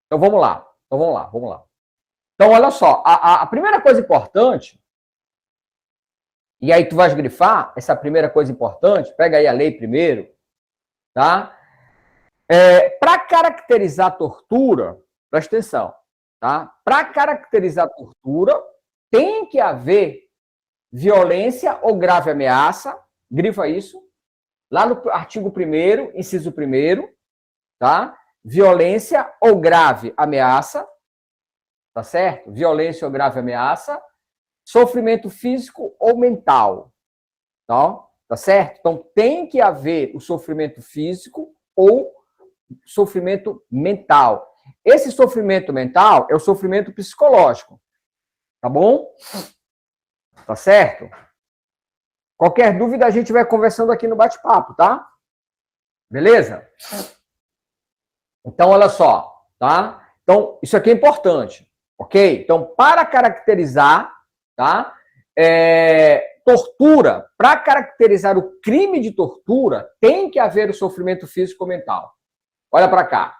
Então vamos lá. Então olha só, a primeira coisa importante, e aí tu vais grifar essa primeira coisa importante, pega aí a lei primeiro, tá? Para caracterizar a tortura, presta atenção, tá? Para caracterizar a tortura, tem que haver violência ou grave ameaça, grifa isso, lá no artigo 1º, inciso 1º, tá? Violência ou grave ameaça, tá certo? Violência ou grave ameaça, sofrimento físico ou mental, tá certo? Então, tem que haver o sofrimento físico ou sofrimento mental. Esse sofrimento mental é o sofrimento psicológico, tá bom? Tá certo? Qualquer dúvida a gente vai conversando aqui no bate-papo, tá? Beleza? Então, olha só, tá? Então, isso aqui é importante, ok? Então, para caracterizar, tá? Tortura, para caracterizar o crime de tortura, tem que haver o sofrimento físico ou mental. Olha para cá.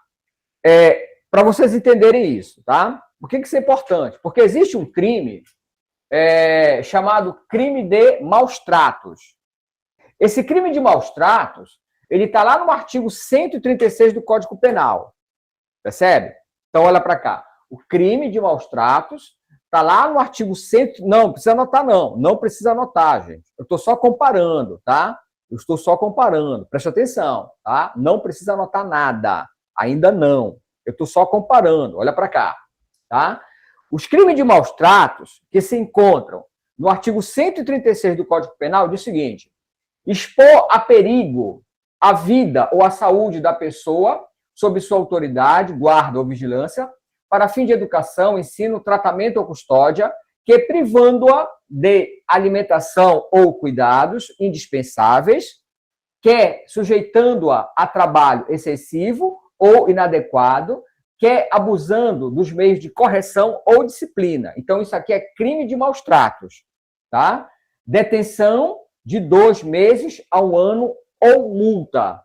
Para vocês entenderem isso, tá? Por que isso é importante? Porque existe um crime chamado crime de maus tratos. Esse crime de maus tratos, ele está lá no artigo 136 do Código Penal. Percebe? Então, olha para cá. O crime de maus tratos está lá no artigo 100... Não precisa anotar, não. Não precisa anotar, gente. Eu estou só comparando, tá? Eu estou só comparando. Preste atenção, tá? Não precisa anotar nada. Ainda não. Eu estou só comparando. Olha para cá, tá? Os crimes de maus tratos que se encontram no artigo 136 do Código Penal diz o seguinte: expor a perigo a vida ou a saúde da pessoa sob sua autoridade, guarda ou vigilância, para fim de educação, ensino, tratamento ou custódia, que privando-a de alimentação ou cuidados indispensáveis, quer sujeitando-a a trabalho excessivo ou inadequado, quer abusando dos meios de correção ou disciplina. Então, isso aqui é crime de maus tratos, tá? Detenção de 2 meses a 1 ano ou multa,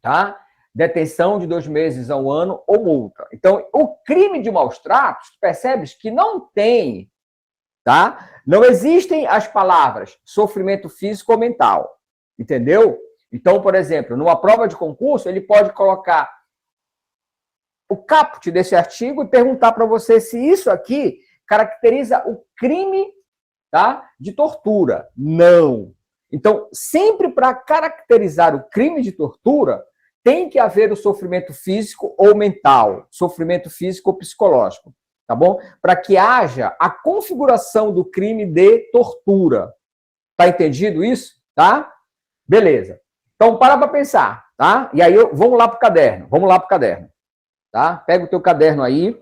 tá? Detenção de 2 meses a 1 ano ou multa. Então, o crime de maus tratos, percebes que não tem, tá? Não existem as palavras sofrimento físico ou mental, entendeu? Então, por exemplo, numa prova de concurso, ele pode colocar o caput desse artigo e perguntar para você se isso aqui caracteriza o crime, tá, de tortura. Não. Então, sempre para caracterizar o crime de tortura, tem que haver o sofrimento físico ou mental, sofrimento físico ou psicológico, tá bom? Para que haja a configuração do crime de tortura. Tá entendido isso? Tá? Beleza. Então, para pensar, tá? E aí, vamos lá para o caderno, tá? Pega o teu caderno aí,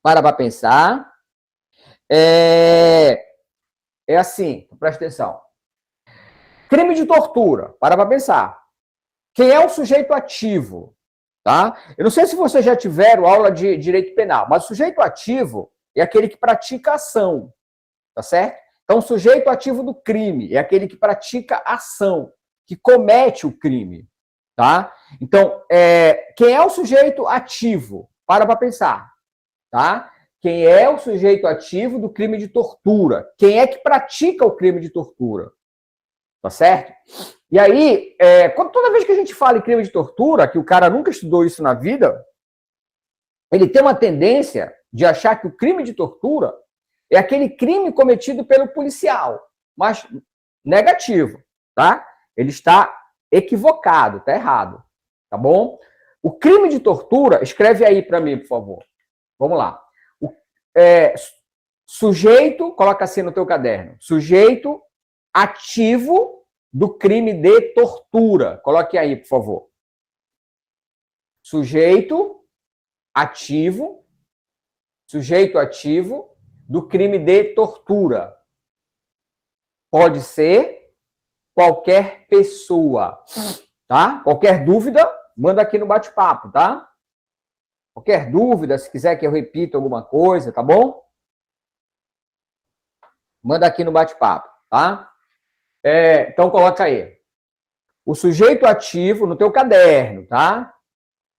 para pensar. É assim, presta atenção. Crime de tortura, para pensar. Quem é o sujeito ativo? Tá? Eu não sei se vocês já tiveram aula de direito penal, mas o sujeito ativo é aquele que pratica ação, tá certo? Então, o sujeito ativo do crime é aquele que pratica ação, que comete o crime, tá? Então, quem é o sujeito ativo? Para pensar, tá? Quem é o sujeito ativo do crime de tortura? Quem é que pratica o crime de tortura? Tá certo? E aí, toda vez que a gente fala em crime de tortura, que o cara nunca estudou isso na vida, ele tem uma tendência de achar que o crime de tortura é aquele crime cometido pelo policial, mas negativo, tá? Ele está equivocado, tá errado, tá bom? O crime de tortura, escreve aí para mim, por favor. Vamos lá. Sujeito, coloca assim no teu caderno, sujeito ativo do crime de tortura. Coloque aí, por favor. Sujeito ativo do crime de tortura. Pode ser qualquer pessoa, tá? Qualquer dúvida, manda aqui no bate-papo, tá? Qualquer dúvida, se quiser que eu repita alguma coisa, tá bom? Manda aqui no bate-papo, tá? Então, coloca aí. O sujeito ativo no teu caderno, tá?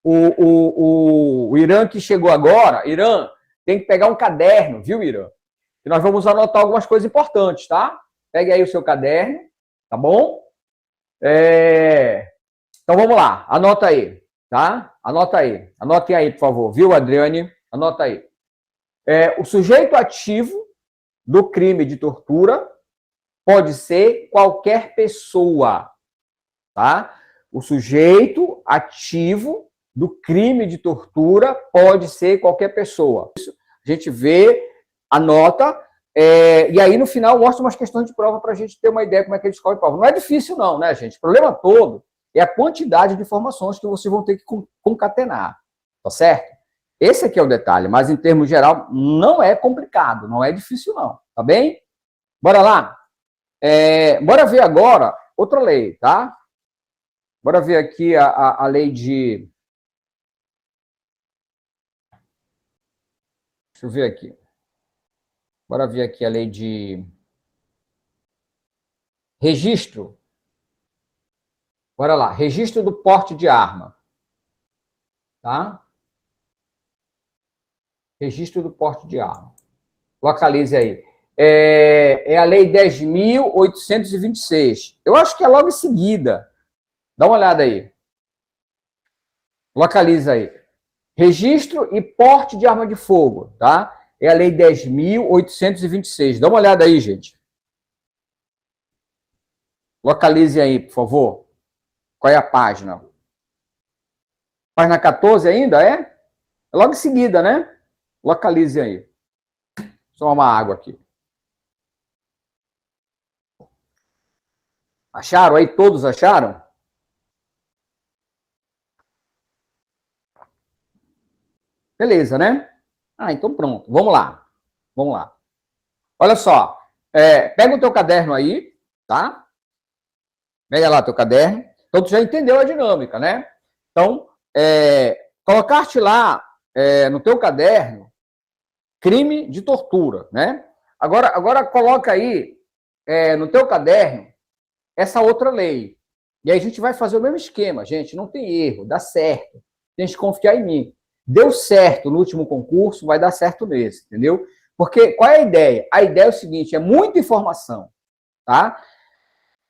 o Irã que chegou agora, Irã, tem que pegar um caderno, viu, Irã? E nós vamos anotar algumas coisas importantes, tá? Pegue aí o seu caderno, tá bom? Então vamos lá, anota aí, tá? Anota aí, anotem aí, por favor, viu, Adriane? Anota aí. O sujeito ativo do crime de tortura pode ser qualquer pessoa, tá? O sujeito ativo do crime de tortura pode ser qualquer pessoa. A gente vê, anota, e aí no final mostra umas questões de prova para a gente ter uma ideia como é que eles escolhem prova. Não é difícil não, né, gente? O problema todo é a quantidade de informações que vocês vão ter que concatenar, tá certo? Esse aqui é o detalhe, mas em termos geral não é complicado, não é difícil não, tá bem? Bora lá? Bora ver agora outra lei, tá? Bora ver aqui a lei de... Deixa eu ver aqui. Bora ver aqui a lei de registro. Bora lá. Registro do porte de arma. Tá? Registro do porte de arma. Localize aí. É a lei 10.826. Eu acho que é logo em seguida. Dá uma olhada aí. Localiza aí. Registro e porte de arma de fogo, tá? É a lei 10.826. Dá uma olhada aí, gente. Localize aí, por favor. Qual é a página? Página 14 ainda, é? É logo em seguida, né? Localize aí. Só uma água aqui. Acharam aí? Todos acharam? Beleza, né? Então pronto. Vamos lá. Vamos lá. Olha só. Pega o teu caderno aí, tá? Pega lá teu caderno. Então, tu já entendeu a dinâmica, né? Então, colocaste lá no teu caderno crime de tortura, né? Agora coloca aí no teu caderno essa outra lei. E aí a gente vai fazer o mesmo esquema, gente. Não tem erro, dá certo. Tem que confiar em mim. Deu certo no último concurso, vai dar certo nesse, entendeu? Porque qual é a ideia? A ideia é o seguinte: é muita informação, tá?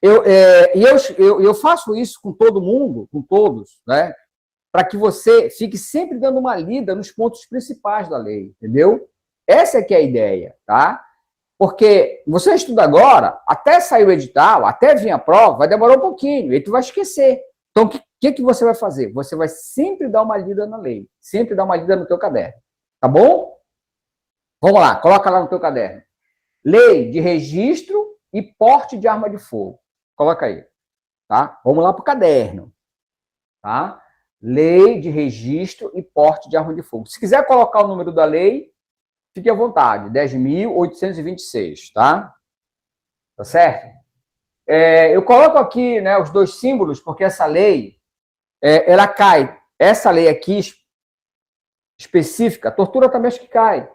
Eu faço isso com todo mundo, com todos, né? Para que você fique sempre dando uma lida nos pontos principais da lei, entendeu? Essa é que é a ideia, tá? Porque você estuda agora, até sair o edital, até vir a prova, vai demorar um pouquinho, e tu vai esquecer. Então, o que você vai fazer? Você vai sempre dar uma lida na lei, sempre dar uma lida no teu caderno, tá bom? Vamos lá, coloca lá no teu caderno. Lei de registro e porte de arma de fogo. Coloca aí, tá? Vamos lá para o caderno, tá? Lei de registro e porte de arma de fogo. Se quiser colocar o número da lei, fique à vontade, 10.826, tá? Tá certo? Eu coloco aqui, né, os dois símbolos, porque essa lei, ela cai. Essa lei aqui, específica, a tortura também acho que cai.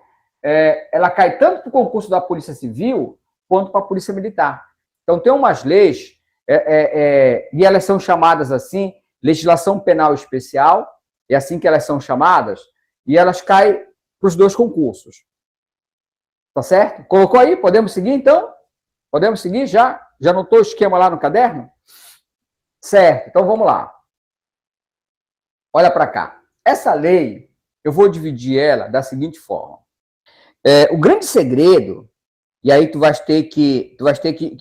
Ela cai tanto para o concurso da Polícia Civil, quanto para a Polícia Militar. Então, tem umas leis, e elas são chamadas assim, legislação penal especial, é assim que elas são chamadas, e elas caem para os dois concursos. Tá certo? Colocou aí? Podemos seguir, então? Podemos seguir? Já anotou o esquema lá no caderno? Certo, então vamos lá. Olha para cá. Essa lei, eu vou dividir ela da seguinte forma. O grande segredo, e aí tu vais ter que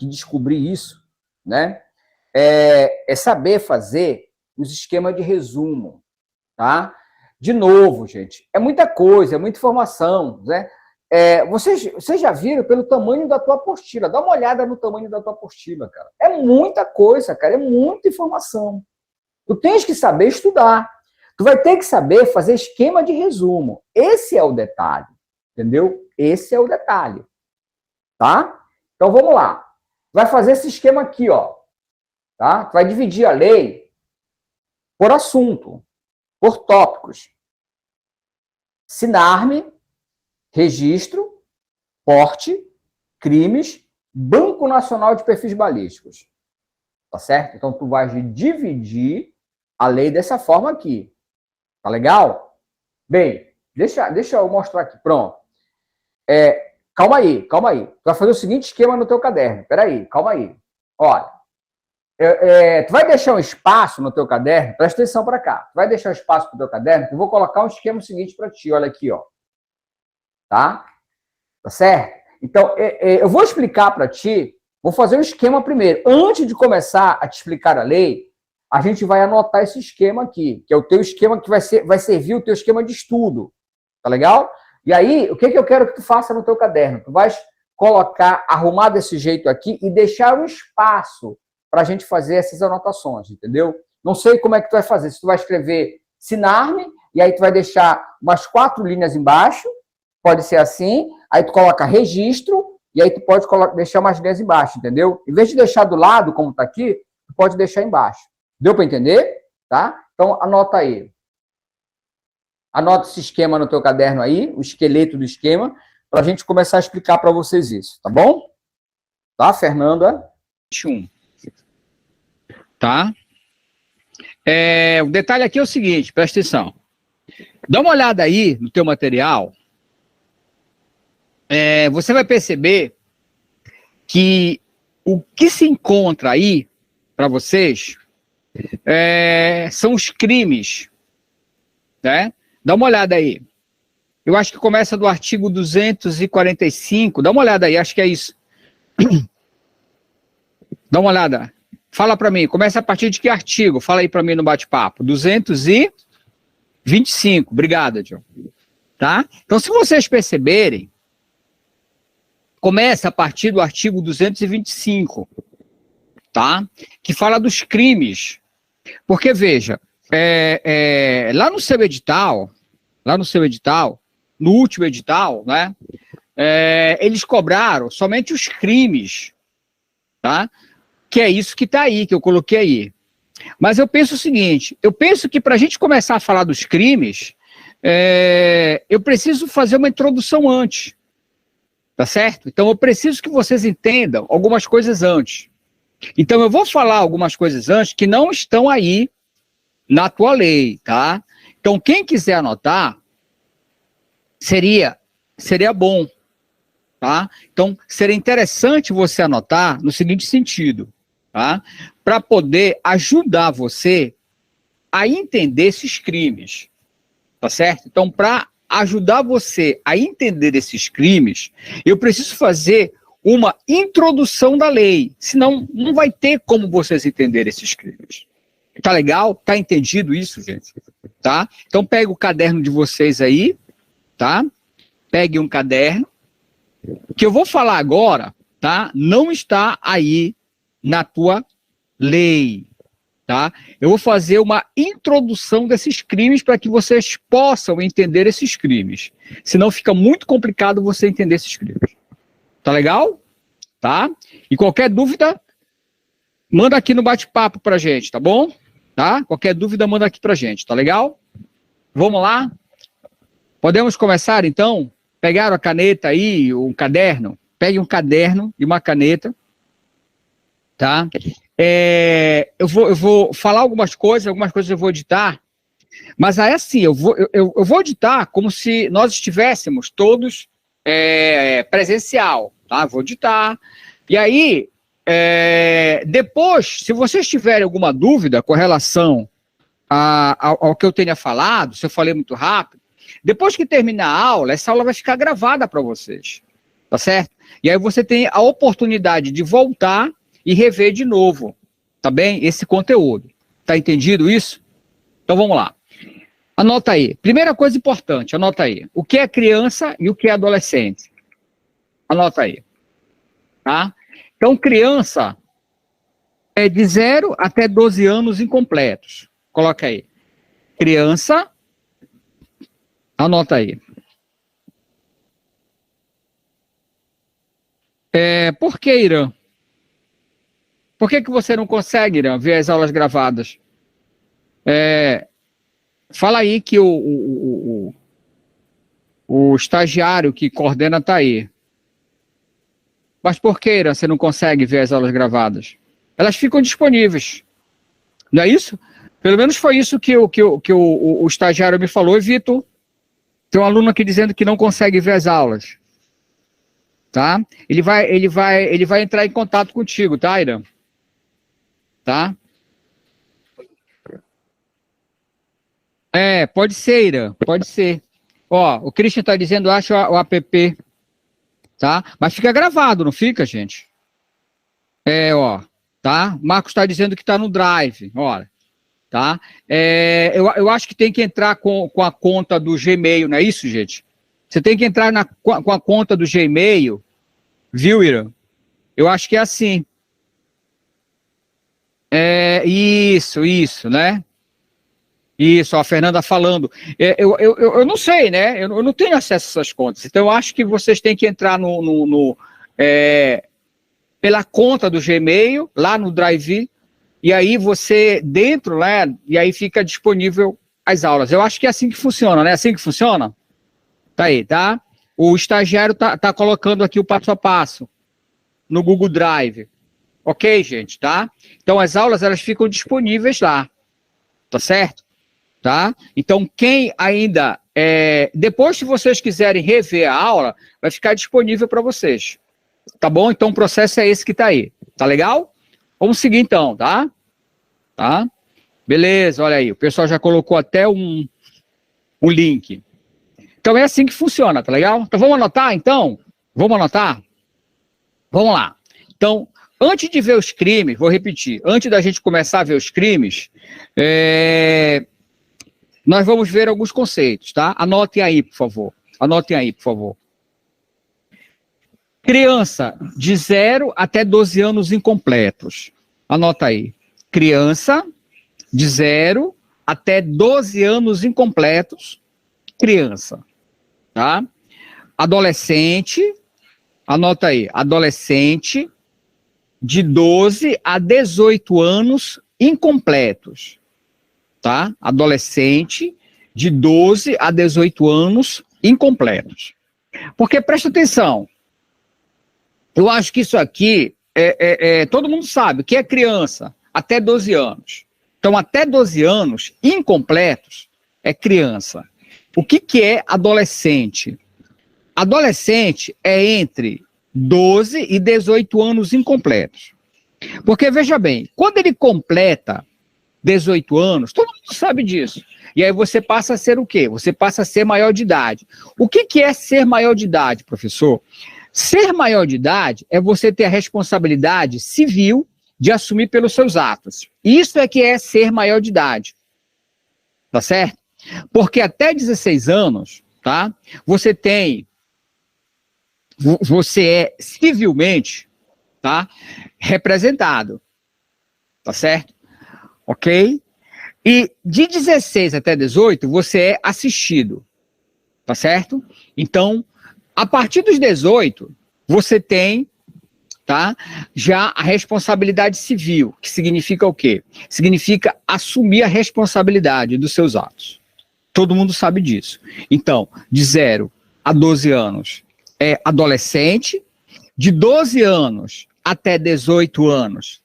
descobrir isso, né? É saber fazer os esquemas de resumo, tá? De novo, gente, é muita coisa, é muita informação, né? Vocês já viram pelo tamanho da tua apostila. Dá uma olhada no tamanho da tua apostila, cara. É muita coisa, cara, é muita informação. Tu tens que saber estudar. Tu vai ter que saber fazer esquema de resumo. Esse é o detalhe, entendeu? Esse é o detalhe, tá? Então, vamos lá. Vai fazer esse esquema aqui, ó. Tá? Tu vai dividir a lei por assunto, por tópicos. SINARME, registro, porte, crimes, Banco Nacional de Perfis Balísticos. Tá certo? Então, tu vais dividir a lei dessa forma aqui. Tá legal? Bem, deixa eu mostrar aqui. Pronto. Calma aí. Tu vai fazer o seguinte esquema no teu caderno. Peraí, calma aí. Olha, tu vai deixar um espaço no teu caderno, presta atenção para cá. Tu vai deixar um espaço pro teu caderno, eu vou colocar um esquema seguinte para ti. Olha aqui, ó. Tá? Tá certo? Então, eu vou explicar para ti, vou fazer um esquema primeiro. Antes de começar a te explicar a lei, a gente vai anotar esse esquema aqui, que é o teu esquema que vai servir o teu esquema de estudo. Tá legal? E aí, o que eu quero que tu faça no teu caderno? Tu vais colocar, arrumar desse jeito aqui e deixar um espaço para a gente fazer essas anotações, entendeu? Não sei como é que tu vai fazer. Se tu vai escrever Sinarme, e aí tu vai deixar umas 4 linhas embaixo, pode ser assim, aí tu coloca registro, e aí tu pode deixar umas linhas embaixo, entendeu? Em vez de deixar do lado, como tá aqui, tu pode deixar embaixo. Deu para entender? Tá? Então, anota aí. Anota esse esquema no teu caderno aí, o esqueleto do esquema, para a gente começar a explicar para vocês isso, tá bom? Tá, Fernanda? 21. Tá? O detalhe aqui é o seguinte, presta atenção. Dá uma olhada aí no teu material. Você vai perceber que o que se encontra aí para vocês são os crimes, né? Dá uma olhada aí. Eu acho que começa do artigo 245. Dá uma olhada aí, acho que é isso. Dá uma olhada. Fala para mim, começa a partir de que artigo? Fala aí para mim no bate-papo. 225. Obrigado, John. Tá? Então, se vocês perceberem, começa a partir do artigo 225, tá? Que fala dos crimes. Porque, veja, lá no seu edital, no último edital, né? Eles cobraram somente os crimes, tá? Que é isso que está aí, que eu coloquei aí. Mas eu penso o seguinte, eu penso que para a gente começar a falar dos crimes, eu preciso fazer uma introdução antes, tá certo? Então eu preciso que vocês entendam algumas coisas antes. Então eu vou falar algumas coisas antes que não estão aí na tua lei, tá? Então quem quiser anotar, seria bom, tá? Então seria interessante você anotar no seguinte sentido, tá? Para poder ajudar você a entender esses crimes, tá certo? Então, para ajudar você a entender esses crimes, eu preciso fazer uma introdução da lei, senão não vai ter como vocês entenderem esses crimes. Tá legal? Tá entendido isso, gente? Tá? Então, pega o caderno de vocês aí, tá? Pegue um caderno. O que eu vou falar agora, tá? Não está aí na tua lei, tá? Eu vou fazer uma introdução desses crimes para que vocês possam entender esses crimes. Senão fica muito complicado você entender esses crimes. Tá legal? Tá? E qualquer dúvida, manda aqui no bate-papo pra gente, tá bom? Tá? Qualquer dúvida, manda aqui pra gente, tá legal? Vamos lá? Podemos começar, então? Pegaram a caneta aí, um caderno? Pegue um caderno e uma caneta, tá? Eu vou falar algumas coisas eu vou editar, mas aí assim, eu vou editar como se nós estivéssemos todos presencial, tá? Vou editar, e aí, depois, se vocês tiverem alguma dúvida com relação ao que eu tenha falado, se eu falei muito rápido, depois que terminar a aula, essa aula vai ficar gravada para vocês, tá certo? E aí você tem a oportunidade de voltar e rever de novo, tá bem? Esse conteúdo. Tá entendido isso? Então vamos lá. Anota aí. Primeira coisa importante, anota aí. O que é criança e o que é adolescente? Anota aí. Tá? Então, criança é de 0 até 12 anos incompletos. Coloca aí. Criança, anota aí. Por que, Irã? Por que você não consegue, Irã, ver as aulas gravadas? Fala aí que o estagiário que coordena está aí. Mas por que, Irã, você não consegue ver as aulas gravadas? Elas ficam disponíveis. Não é isso? Pelo menos foi isso que o estagiário me falou. E, Vitor, tem um aluno aqui dizendo que não consegue ver as aulas. Tá? Ele vai entrar em contato contigo, tá, Ira? Tá? Pode ser, Ira, pode ser. Ó, o Christian tá dizendo, acho o app, tá? Mas fica gravado, não fica, gente? Ó, tá? O Marcos tá dizendo que tá no Drive, olha, tá? Eu acho que tem que entrar com a conta do Gmail, não é isso, gente? Você tem que entrar com a conta do Gmail, viu, Ira? Eu acho que é assim. Isso, né? Isso, a Fernanda falando. Eu não sei, né? Eu não tenho acesso a essas contas. Então, eu acho que vocês têm que entrar pela conta do Gmail, lá no Drive, e aí você, dentro, né? E aí fica disponível as aulas. Eu acho que é assim que funciona, né? É assim que funciona? Tá aí, tá? O estagiário tá colocando aqui o passo a passo no Google Drive. Ok, gente, tá? Então, as aulas, elas ficam disponíveis lá. Tá certo? Tá? Então, quem ainda... depois, se vocês quiserem rever a aula, vai ficar disponível para vocês. Tá bom? Então, o processo é esse que tá aí. Tá legal? Vamos seguir, então, tá? Tá? Beleza, olha aí. O pessoal já colocou até um link. Então, é assim que funciona, tá legal? Então, vamos anotar, então? Vamos anotar? Vamos lá. Então, antes de ver os crimes, vou repetir, antes da gente começar a ver os crimes, nós vamos ver alguns conceitos, tá? Anotem aí, por favor. Anotem aí, por favor. Criança de 0 até 12 anos incompletos. Anota aí. Criança de 0 até 12 anos incompletos. Criança, tá? Adolescente, anota aí. Adolescente de 12 a 18 anos incompletos. Tá? Adolescente de 12 a 18 anos incompletos. Porque, presta atenção, eu acho que isso aqui, todo mundo sabe que é criança até 12 anos. Então, até 12 anos incompletos é criança. O que é adolescente? Adolescente é entre 12 e 18 anos incompletos. Porque, veja bem, quando ele completa 18 anos, todo mundo sabe disso. E aí você passa a ser o quê? Você passa a ser maior de idade. O que é ser maior de idade, professor? Ser maior de idade é você ter a responsabilidade civil de assumir pelos seus atos. Isso é que é ser maior de idade. Tá certo? Porque até 16 anos, tá? Você é civilmente, tá? Representado. Tá certo? Ok? E de 16 até 18, você é assistido. Tá certo? Então, a partir dos 18, você tem, tá, já a responsabilidade civil, que significa o quê? Significa assumir a responsabilidade dos seus atos. Todo mundo sabe disso. Então, de 0 a 12 anos é adolescente, de 12 anos até 18 anos,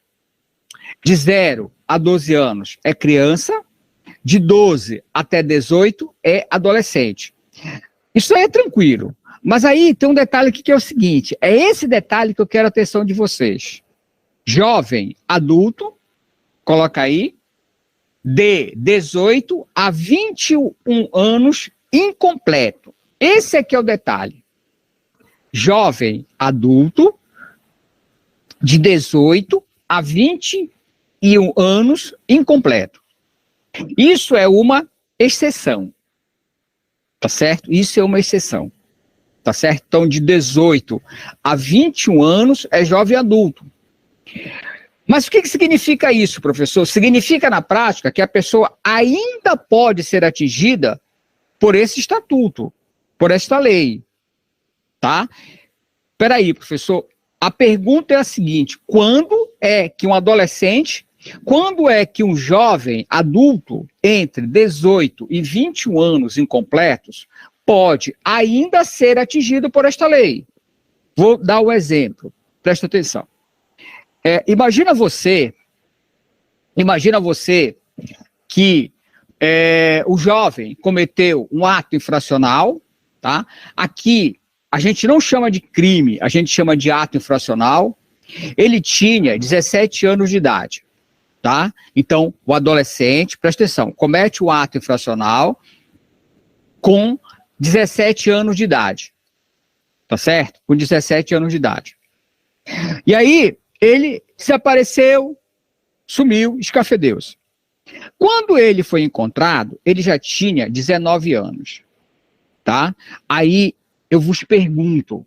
de 0 a 12 anos é criança, de 12 até 18 é adolescente. Isso aí é tranquilo. Mas aí tem um detalhe aqui que é o seguinte, é esse detalhe que eu quero a atenção de vocês. Jovem, adulto, coloca aí, de 18 a 21 anos incompleto. Esse aqui é o detalhe. Jovem, adulto, de 18 a 21 anos incompleto. Isso é uma exceção. Tá certo? Isso é uma exceção. Tá certo? Então, de 18 a 21 anos é jovem adulto. Mas o que significa isso, professor? Significa, na prática, que a pessoa ainda pode ser atingida por esse estatuto, por esta lei. Tá? Espera aí, professor. A pergunta é a seguinte, quando é que um adolescente, quando é que um jovem adulto entre 18 e 21 anos incompletos pode ainda ser atingido por esta lei? Vou dar um exemplo, presta atenção. Imagina você que o jovem cometeu um ato infracional, tá? Aqui a gente não chama de crime, a gente chama de ato infracional. Ele tinha 17 anos de idade, tá? Então, o adolescente, presta atenção, comete o ato infracional com 17 anos de idade, tá certo? Com 17 anos de idade. E aí, ele desapareceu, sumiu, escafedeu-se. Quando ele foi encontrado, ele já tinha 19 anos, tá? Aí, eu vos pergunto,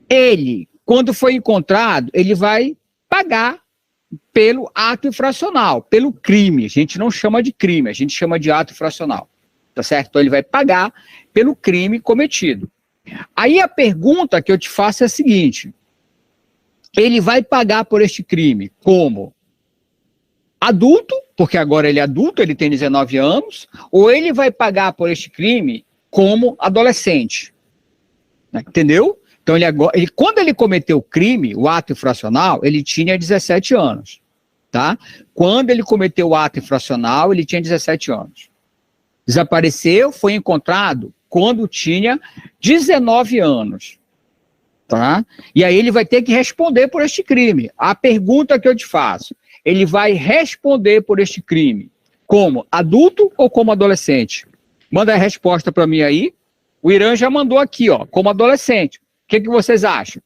ele, quando foi encontrado, ele vai pagar pelo ato infracional, pelo crime. A gente não chama de crime, a gente chama de ato infracional, tá certo? Então, ele vai pagar pelo crime cometido. Aí, a pergunta que eu te faço é a seguinte: ele vai pagar por este crime como adulto, porque agora ele é adulto, ele tem 19 anos, ou ele vai pagar por este crime como adolescente? Entendeu? Então, quando ele cometeu o crime, o ato infracional, ele tinha 17 anos, tá? Quando ele cometeu o ato infracional, ele tinha 17 anos. Desapareceu, foi encontrado quando tinha 19 anos, tá? E aí ele vai ter que responder por este crime. A pergunta que eu te faço, ele vai responder por este crime como adulto ou como adolescente? Manda a resposta para mim aí. O Irã já mandou aqui, ó, como adolescente. O que vocês acham?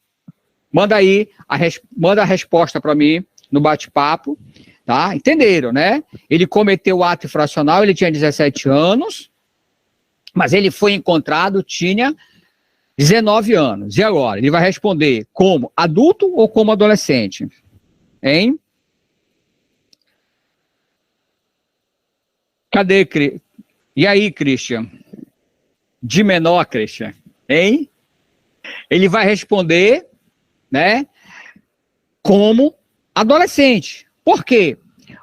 Manda aí, manda a resposta para mim no bate-papo, tá? Entenderam, né? Ele cometeu o ato infracional, ele tinha 17 anos, mas ele foi encontrado, tinha 19 anos. E agora? Ele vai responder como adulto ou como adolescente? Hein? Cadê, e aí, Christian? De menor, Christian, hein? Ele vai responder, né, como adolescente. Por quê?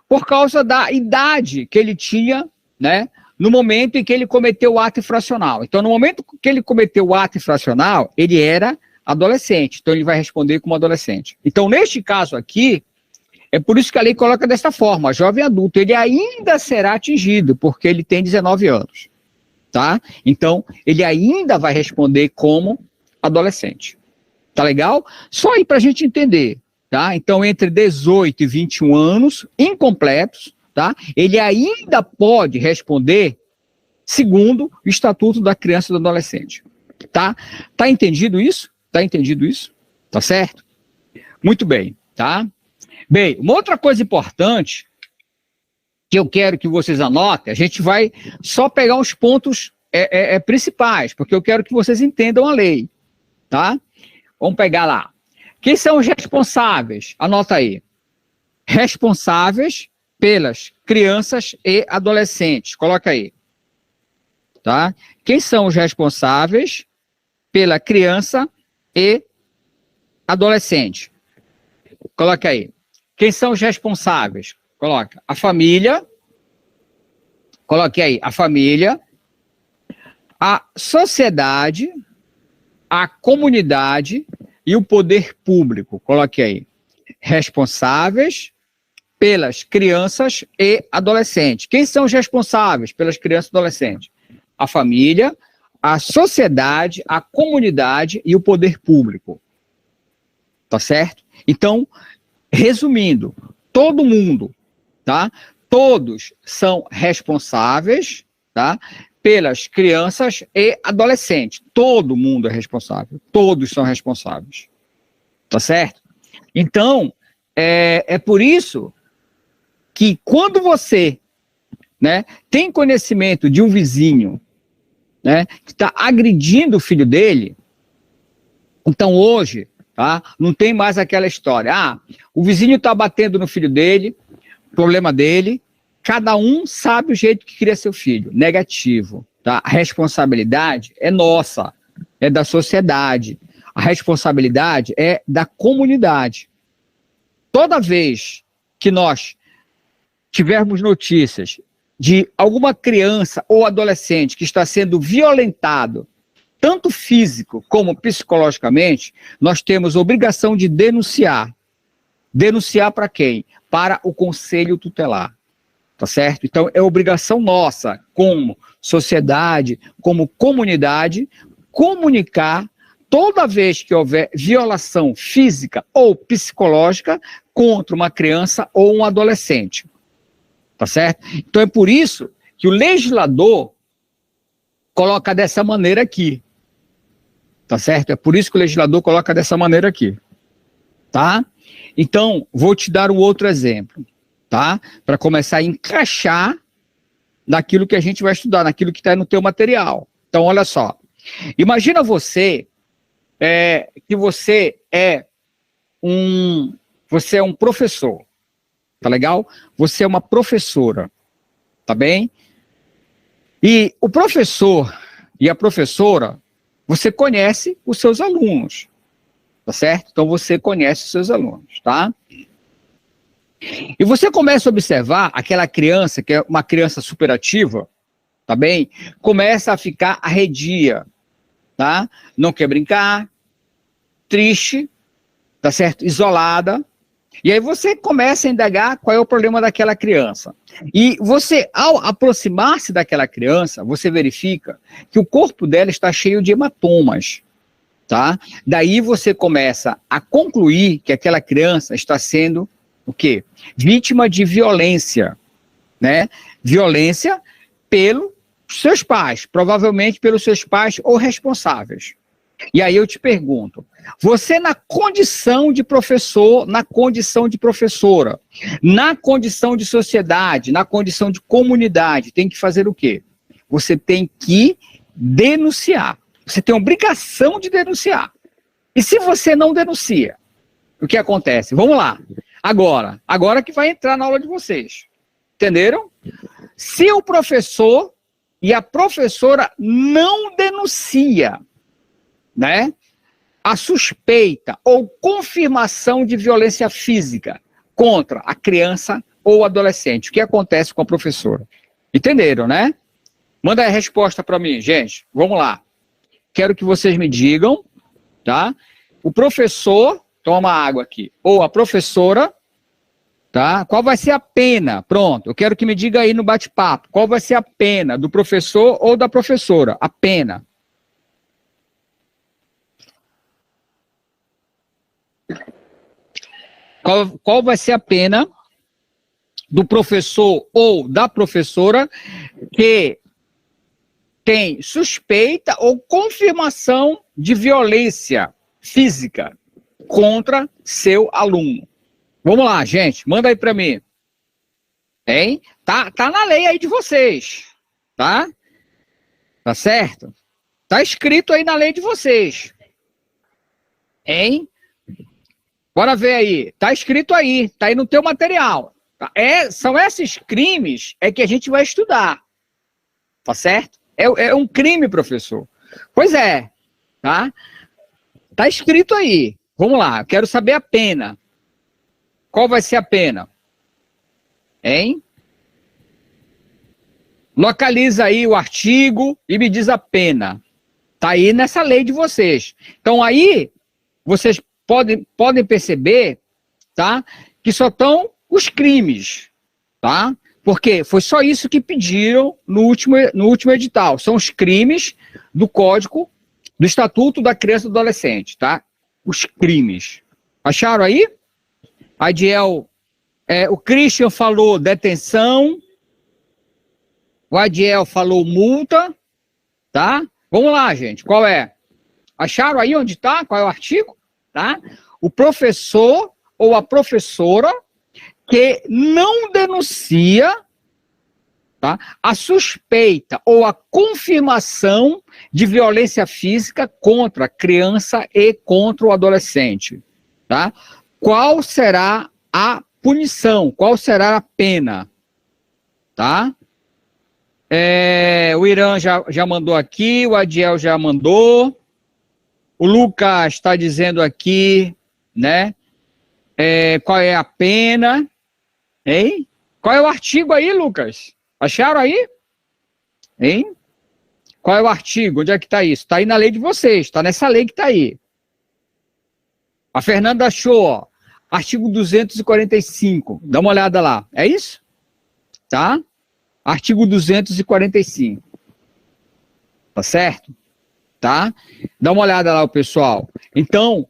Por causa da idade que ele tinha, né, no momento em que ele cometeu o ato infracional. Então, no momento que ele cometeu o ato infracional, ele era adolescente. Então, ele vai responder como adolescente. Então, neste caso aqui, é por isso que a lei coloca desta forma: jovem adulto, ele ainda será atingido, porque ele tem 19 anos. Tá? Então, ele ainda vai responder como adolescente. Tá legal? Só aí para a gente entender, tá? Então, entre 18 e 21 anos, incompletos, tá? Ele ainda pode responder segundo o Estatuto da Criança e do Adolescente. Tá? Tá entendido isso? Tá entendido isso? Tá certo? Muito bem, tá? Bem, uma outra coisa importante que eu quero que vocês anotem, a gente vai só pegar os pontos principais, porque eu quero que vocês entendam a lei, tá? Vamos pegar lá. Quem são os responsáveis? Anota aí. Responsáveis pelas crianças e adolescentes. Coloca aí. Tá? Quem são os responsáveis pela criança e adolescente? Coloca aí. Quem são os responsáveis? Coloca a família. Coloque aí a família, a sociedade, a comunidade e o poder público. Coloque aí. Responsáveis pelas crianças e adolescentes. Quem são os responsáveis pelas crianças e adolescentes? A família, a sociedade, a comunidade e o poder público. Tá certo? Então, resumindo, todo mundo, tá? Todos são responsáveis, tá? Pelas crianças e adolescentes. Todo mundo é responsável. Todos são responsáveis. Tá certo? Então, é por isso que quando você, né, tem conhecimento de um vizinho, né, que está agredindo o filho dele, então hoje, tá, não tem mais aquela história. Ah, o vizinho está batendo no filho dele, problema dele, cada um sabe o jeito que cria seu filho. Negativo, tá? A responsabilidade é nossa, é da sociedade. A responsabilidade é da comunidade. Toda vez que nós tivermos notícias de alguma criança ou adolescente que está sendo violentado, tanto físico como psicologicamente, nós temos obrigação de denunciar. Denunciar para quem? Para o Conselho Tutelar. tá certo? Então, é obrigação nossa, como sociedade, como comunidade, comunicar toda vez que houver violação física ou psicológica contra uma criança ou um adolescente, tá certo? Então, é por isso que o legislador coloca dessa maneira aqui, tá certo? É por isso que o legislador coloca dessa maneira aqui, tá? Então, vou te dar um outro exemplo, tá? Para começar a encaixar naquilo que a gente vai estudar, naquilo que está no teu material. Então, olha só. Imagina você que você é um professor, tá legal? Você é uma professora, tá bem? E o professor e a professora, você conhece os seus alunos, tá certo? Então, você conhece os seus alunos, tá? E você começa a observar aquela criança, que é uma criança superativa, tá bem? Começa a ficar arredia, tá? Não quer brincar, triste, tá certo? Isolada. E aí você começa a indagar qual é o problema daquela criança. E você, ao aproximar-se daquela criança, você verifica que o corpo dela está cheio de hematomas, tá? Daí você começa a concluir que aquela criança está sendo o quê? Vítima de violência, né? Violência pelos seus pais, provavelmente pelos seus pais ou responsáveis. E aí eu te pergunto, você na condição de professor, na condição de professora, na condição de sociedade, na condição de comunidade, tem que fazer o quê? Você tem que denunciar. Você tem a obrigação de denunciar. E se você não denuncia, o que acontece? Vamos lá. Agora que vai entrar na aula de vocês. Entenderam? Se o professor e a professora não denuncia, né, a suspeita ou confirmação de violência física contra a criança ou adolescente, o que acontece com a professora? Entenderam, né? Manda aí a resposta para mim, gente. Vamos lá. Quero que vocês me digam, tá? O professor, toma água aqui, ou a professora, tá? Qual vai ser a pena? Pronto, eu quero que me diga aí no bate-papo, qual vai ser a pena do professor ou da professora? A pena. Qual vai ser a pena do professor ou da professora que tem suspeita ou confirmação de violência física contra seu aluno? Vamos lá, gente, manda aí para mim. Hein? Tá na lei aí de vocês, tá? Tá certo? Tá escrito aí na lei de vocês. Hein? Bora ver aí. Tá escrito aí, tá aí no teu material. Tá? São esses crimes que a gente vai estudar. Tá certo? É um crime, professor. Pois é, tá? Tá escrito aí. Vamos lá, eu quero saber a pena. Qual vai ser a pena? Hein? Localiza aí o artigo e me diz a pena. Tá aí nessa lei de vocês. Então aí, vocês podem perceber, tá? Que só estão os crimes, tá? Porque foi só isso que pediram no último edital. São os crimes do Código do Estatuto da Criança e do Adolescente, tá? Os crimes. Acharam aí? Adiel, o Christian falou detenção, o Adiel falou multa, tá? Vamos lá, gente, qual é? Acharam aí onde tá? Qual é o artigo? Tá? O professor ou a professora que não denuncia, tá, a suspeita ou a confirmação de violência física contra a criança e contra o adolescente, tá? Qual será a punição? Qual será a pena? Tá? O Irã já mandou aqui, o Adiel já mandou, o Lucas está dizendo aqui, né? Qual é a pena? Hein? Qual é o artigo aí, Lucas? Acharam aí? Hein? Qual é o artigo? Onde é que está isso? Está aí na lei de vocês, está nessa lei que está aí. A Fernanda achou, ó, artigo 245. Dá uma olhada lá. É isso? tá? Artigo 245. Tá certo? Tá? Dá uma olhada lá, pessoal. Então,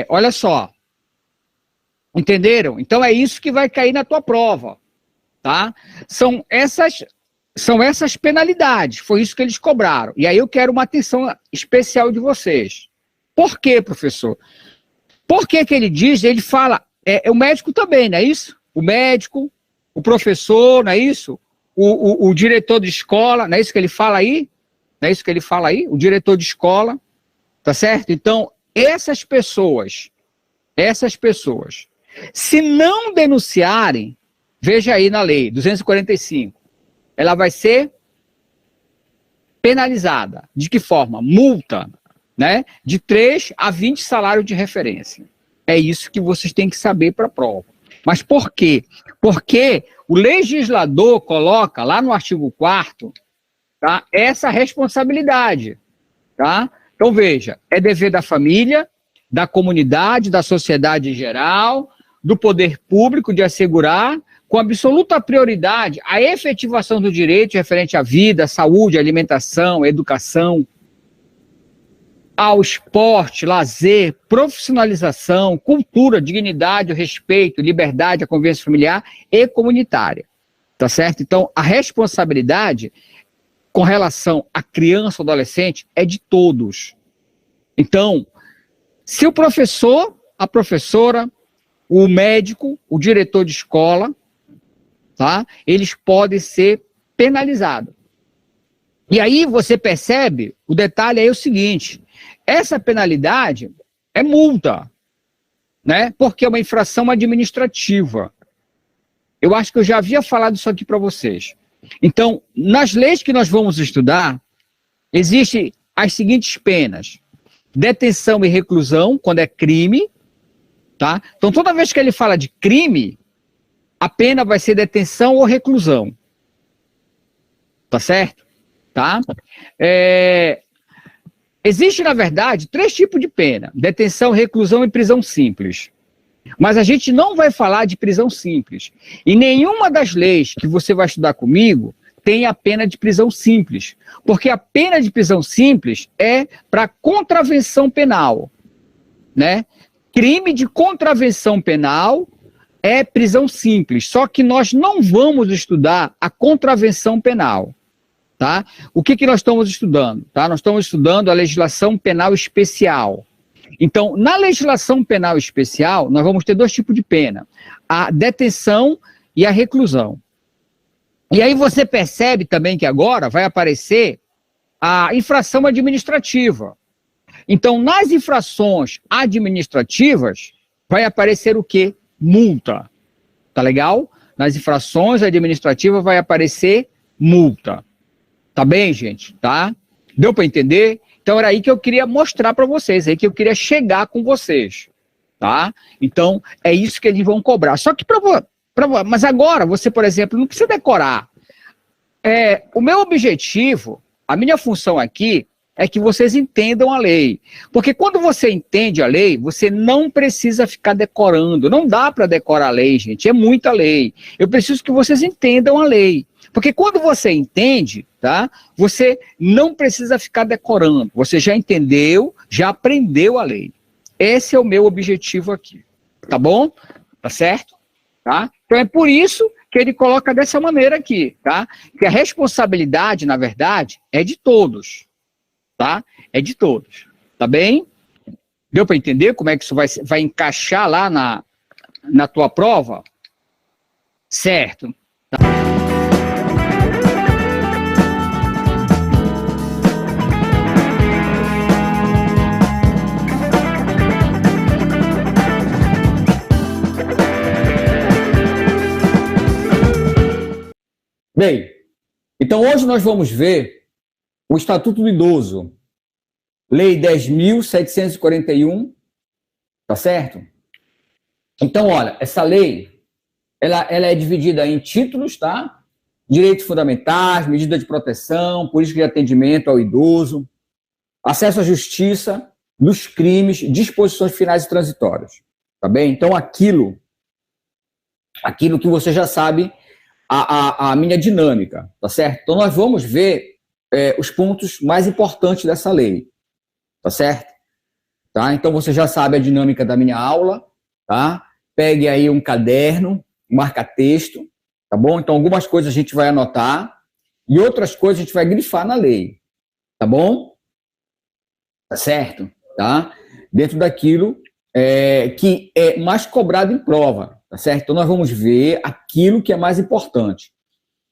olha só. Entenderam? Então é isso que vai cair na tua prova, tá? São essas penalidades, foi isso que eles cobraram. E aí eu quero uma atenção especial de vocês. Por quê, professor? Por que que ele diz, ele fala, o médico também, não é isso? O médico, o professor, não é isso? O diretor de escola, não é isso que ele fala aí? Não é isso que ele fala aí? O diretor de escola, tá certo? Então, essas pessoas, se não denunciarem, veja aí na lei 245, ela vai ser penalizada. De que forma? Multa, né? De 3 a 20 salários de referência. É isso que vocês têm que saber para a prova. Mas por quê? Porque o legislador coloca lá no artigo 4º, tá, essa responsabilidade. Tá? Então, veja, é dever da família, da comunidade, da sociedade em geral, do poder público de assegurar, com absoluta prioridade, a efetivação do direito referente à vida, saúde, alimentação, educação, ao esporte, lazer, profissionalização, cultura, dignidade, respeito, liberdade, a convivência familiar e comunitária. Tá certo? Então, a responsabilidade com relação à criança ou adolescente é de todos. Então, se o professor, a professora, o médico, o diretor de escola, tá? Eles podem ser penalizados. E aí você percebe, o detalhe é o seguinte, essa penalidade é multa, né? Porque é uma infração administrativa. Eu acho que eu já havia falado isso aqui para vocês. Então, nas leis que nós vamos estudar, existem as seguintes penas. Detenção e reclusão, quando é crime, tá? Então, toda vez que ele fala de crime, a pena vai ser detenção ou reclusão. Tá certo? Tá? Existe, na verdade, 3 tipos de pena. Detenção, reclusão e prisão simples. Mas a gente não vai falar de prisão simples. E nenhuma das leis que você vai estudar comigo tem a pena de prisão simples. Porque a pena de prisão simples é para contravenção penal. Né? Crime de contravenção penal é prisão simples. Só que nós não vamos estudar a contravenção penal. Tá? O que nós estamos estudando? Tá? Nós estamos estudando a legislação penal especial. Então, na legislação penal especial, nós vamos ter 2 tipos de pena, a detenção e a reclusão. E aí você percebe também que agora vai aparecer a infração administrativa. Então, nas infrações administrativas, vai aparecer o quê? Multa. Tá legal? Nas infrações administrativas vai aparecer multa. Tá bem, gente? Tá? Deu para entender? Então era aí que eu queria mostrar para vocês, aí que eu queria chegar com vocês, tá? Então é isso que eles vão cobrar. Só que mas agora você, por exemplo, não precisa decorar. O meu objetivo, a minha função aqui é que vocês entendam a lei. Porque quando você entende a lei, você não precisa ficar decorando. Não dá para decorar a lei, gente. É muita lei. Eu preciso que vocês entendam a lei. Porque quando você entende, tá? Você não precisa ficar decorando. Você já entendeu, já aprendeu a lei. Esse é o meu objetivo aqui. Tá bom? Tá certo? Tá? Então é por isso que ele coloca dessa maneira aqui, tá? Que a responsabilidade, na verdade, é de todos. Tá? É de todos. Tá bem? Deu para entender como é que isso vai encaixar lá na tua prova? Certo. Tá. Bem, então hoje nós vamos ver o Estatuto do Idoso, Lei 10.741, tá certo? Então, olha, essa lei, ela é dividida em títulos, tá? Direitos fundamentais, medida de proteção, política de atendimento ao idoso, acesso à justiça, dos crimes, disposições finais e transitórias, tá bem? Então, aquilo que você já sabe a minha dinâmica, tá certo? Então, nós vamos ver os pontos mais importantes dessa lei, tá certo? Tá? Então, você já sabe a dinâmica da minha aula, tá? Pegue aí um caderno, marca texto, tá bom? Então, algumas coisas a gente vai anotar e outras coisas a gente vai grifar na lei, tá bom? Tá certo? Tá? Dentro daquilo que é mais cobrado em prova, tá certo? Então, nós vamos ver aquilo que é mais importante,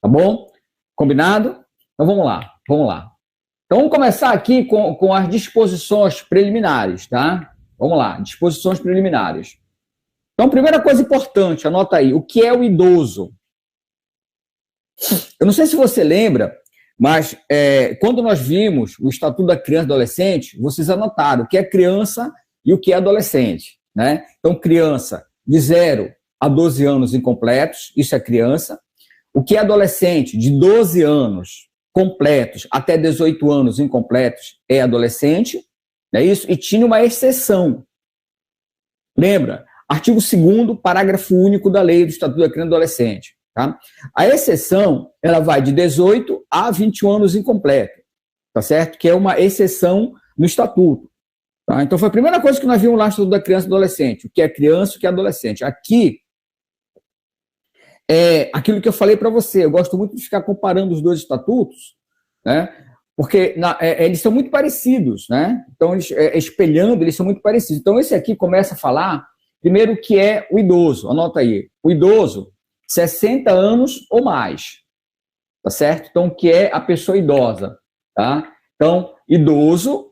tá bom? Combinado? Então, vamos lá. Então, vamos começar aqui com as disposições preliminares, tá? Vamos lá, disposições preliminares. Então, primeira coisa importante, anota aí, o que é o idoso? Eu não sei se você lembra, mas quando nós vimos o Estatuto da Criança e do Adolescente, vocês anotaram o que é criança e o que é adolescente, né? Então, criança de 0 a 12 anos incompletos, isso é criança. O que é adolescente de 12 anos completos até 18 anos incompletos é adolescente, não é isso? E tinha uma exceção. Lembra? Artigo 2º, parágrafo único da lei do Estatuto da Criança e do Adolescente. Tá? A exceção, ela vai de 18 a 21 anos incompleto, tá certo? Que é uma exceção no Estatuto. Tá? Então, foi a primeira coisa que nós vimos lá no Estatuto da Criança e do Adolescente, o que é criança e o que é adolescente. Aqui, aquilo que eu falei para você, eu gosto muito de ficar comparando os dois estatutos, né? Porque eles são muito parecidos, né? Então, espelhando, eles são muito parecidos. Então, esse aqui começa a falar, primeiro, o que é o idoso. Anota aí. O idoso, 60 anos ou mais, tá certo? Então, o que é a pessoa idosa, tá? Então, idoso,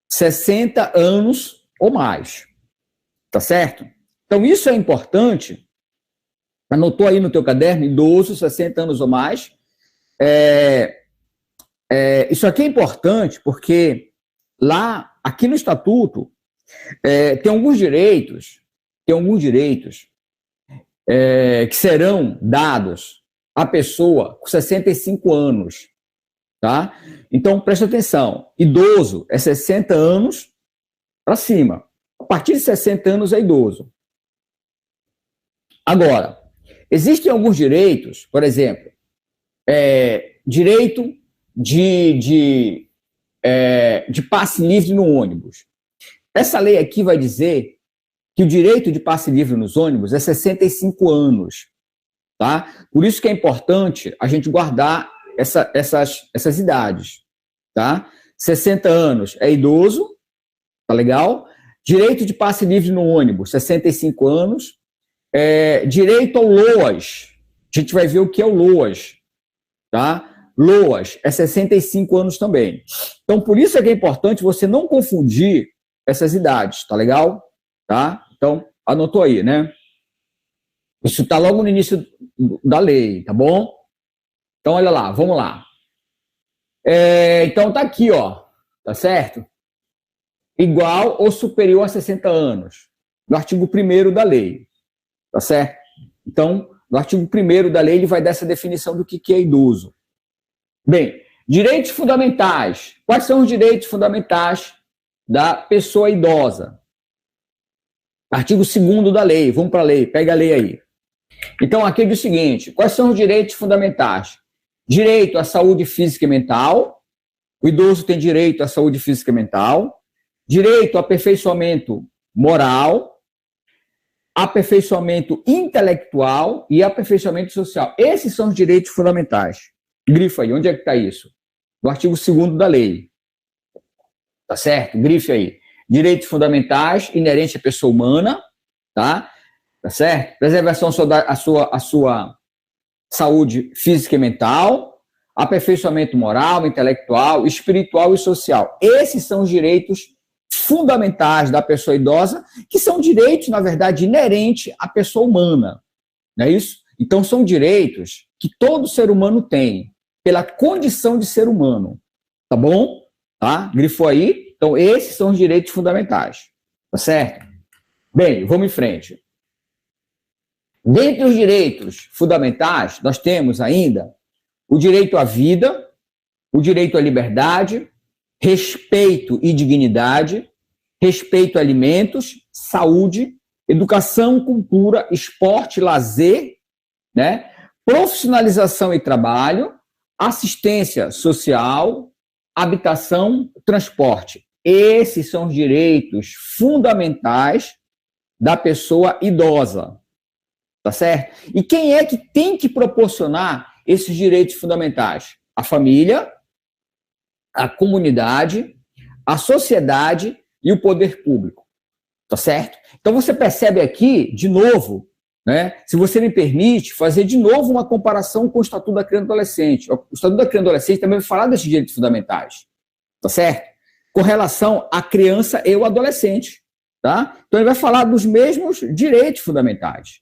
60 anos ou mais, tá certo? Então, isso é importante. Anotou aí no teu caderno, idoso, 60 anos ou mais. Isso aqui é importante porque lá, aqui no Estatuto, tem alguns direitos que serão dados à pessoa com 65 anos, tá? Então, presta atenção, idoso é 60 anos para cima. A partir de 60 anos é idoso. Agora, existem alguns direitos, por exemplo, direito de passe livre no ônibus. Essa lei aqui vai dizer que o direito de passe livre nos ônibus é 65 anos, tá? Por isso que é importante a gente guardar essas idades, tá? 60 anos é idoso, tá legal? Direito de passe livre no ônibus, 65 anos. Direito ao LOAS, a gente vai ver o que é o LOAS, tá? LOAS é 65 anos também. Então, por isso é que é importante você não confundir essas idades, tá legal? Tá? Então, anotou aí, né? Isso tá logo no início da lei, tá bom? Então, olha lá, vamos lá. Então, tá aqui, ó, tá certo? Igual ou superior a 60 anos, no artigo 1º da lei. Tá certo? Então, no artigo 1º da lei, ele vai dar essa definição do que é idoso. Bem, direitos fundamentais. Quais são os direitos fundamentais da pessoa idosa? Artigo 2º da lei. Vamos para a lei, pega a lei aí. Então, aqui diz o seguinte, quais são os direitos fundamentais? Direito à saúde física e mental. O idoso tem direito à saúde física e mental. Direito ao aperfeiçoamento moral, aperfeiçoamento intelectual e aperfeiçoamento social. Esses são os direitos fundamentais. Grifa aí, onde é que está isso? No artigo 2º da lei. Tá certo? Grife aí. Direitos fundamentais inerentes à pessoa humana, tá? Tá certo? Preservação à sua saúde física e mental, aperfeiçoamento moral, intelectual, espiritual e social. Esses são os direitos fundamentais da pessoa idosa, que são direitos, na verdade, inerentes à pessoa humana. Não é isso? Então, são direitos que todo ser humano tem, pela condição de ser humano. Tá bom? Tá? Grifou aí? Então, esses são os direitos fundamentais. Tá certo? Bem, vamos em frente. Dentre os direitos fundamentais, nós temos ainda o direito à vida, o direito à liberdade, respeito e dignidade, respeito a alimentos, saúde, educação, cultura, esporte, lazer, né? profissionalização e trabalho, assistência social, habitação, transporte. Esses são os direitos fundamentais da pessoa idosa, tá certo? E quem é que tem que proporcionar esses direitos fundamentais? A família, a comunidade, a sociedade e o poder público, tá certo? Então você percebe aqui, de novo, né, se você me permite, fazer de novo uma comparação com o Estatuto da Criança e do Adolescente. O Estatuto da Criança e do Adolescente também vai falar desses direitos fundamentais, tá certo? Com relação à criança e o adolescente, tá? Então ele vai falar dos mesmos direitos fundamentais,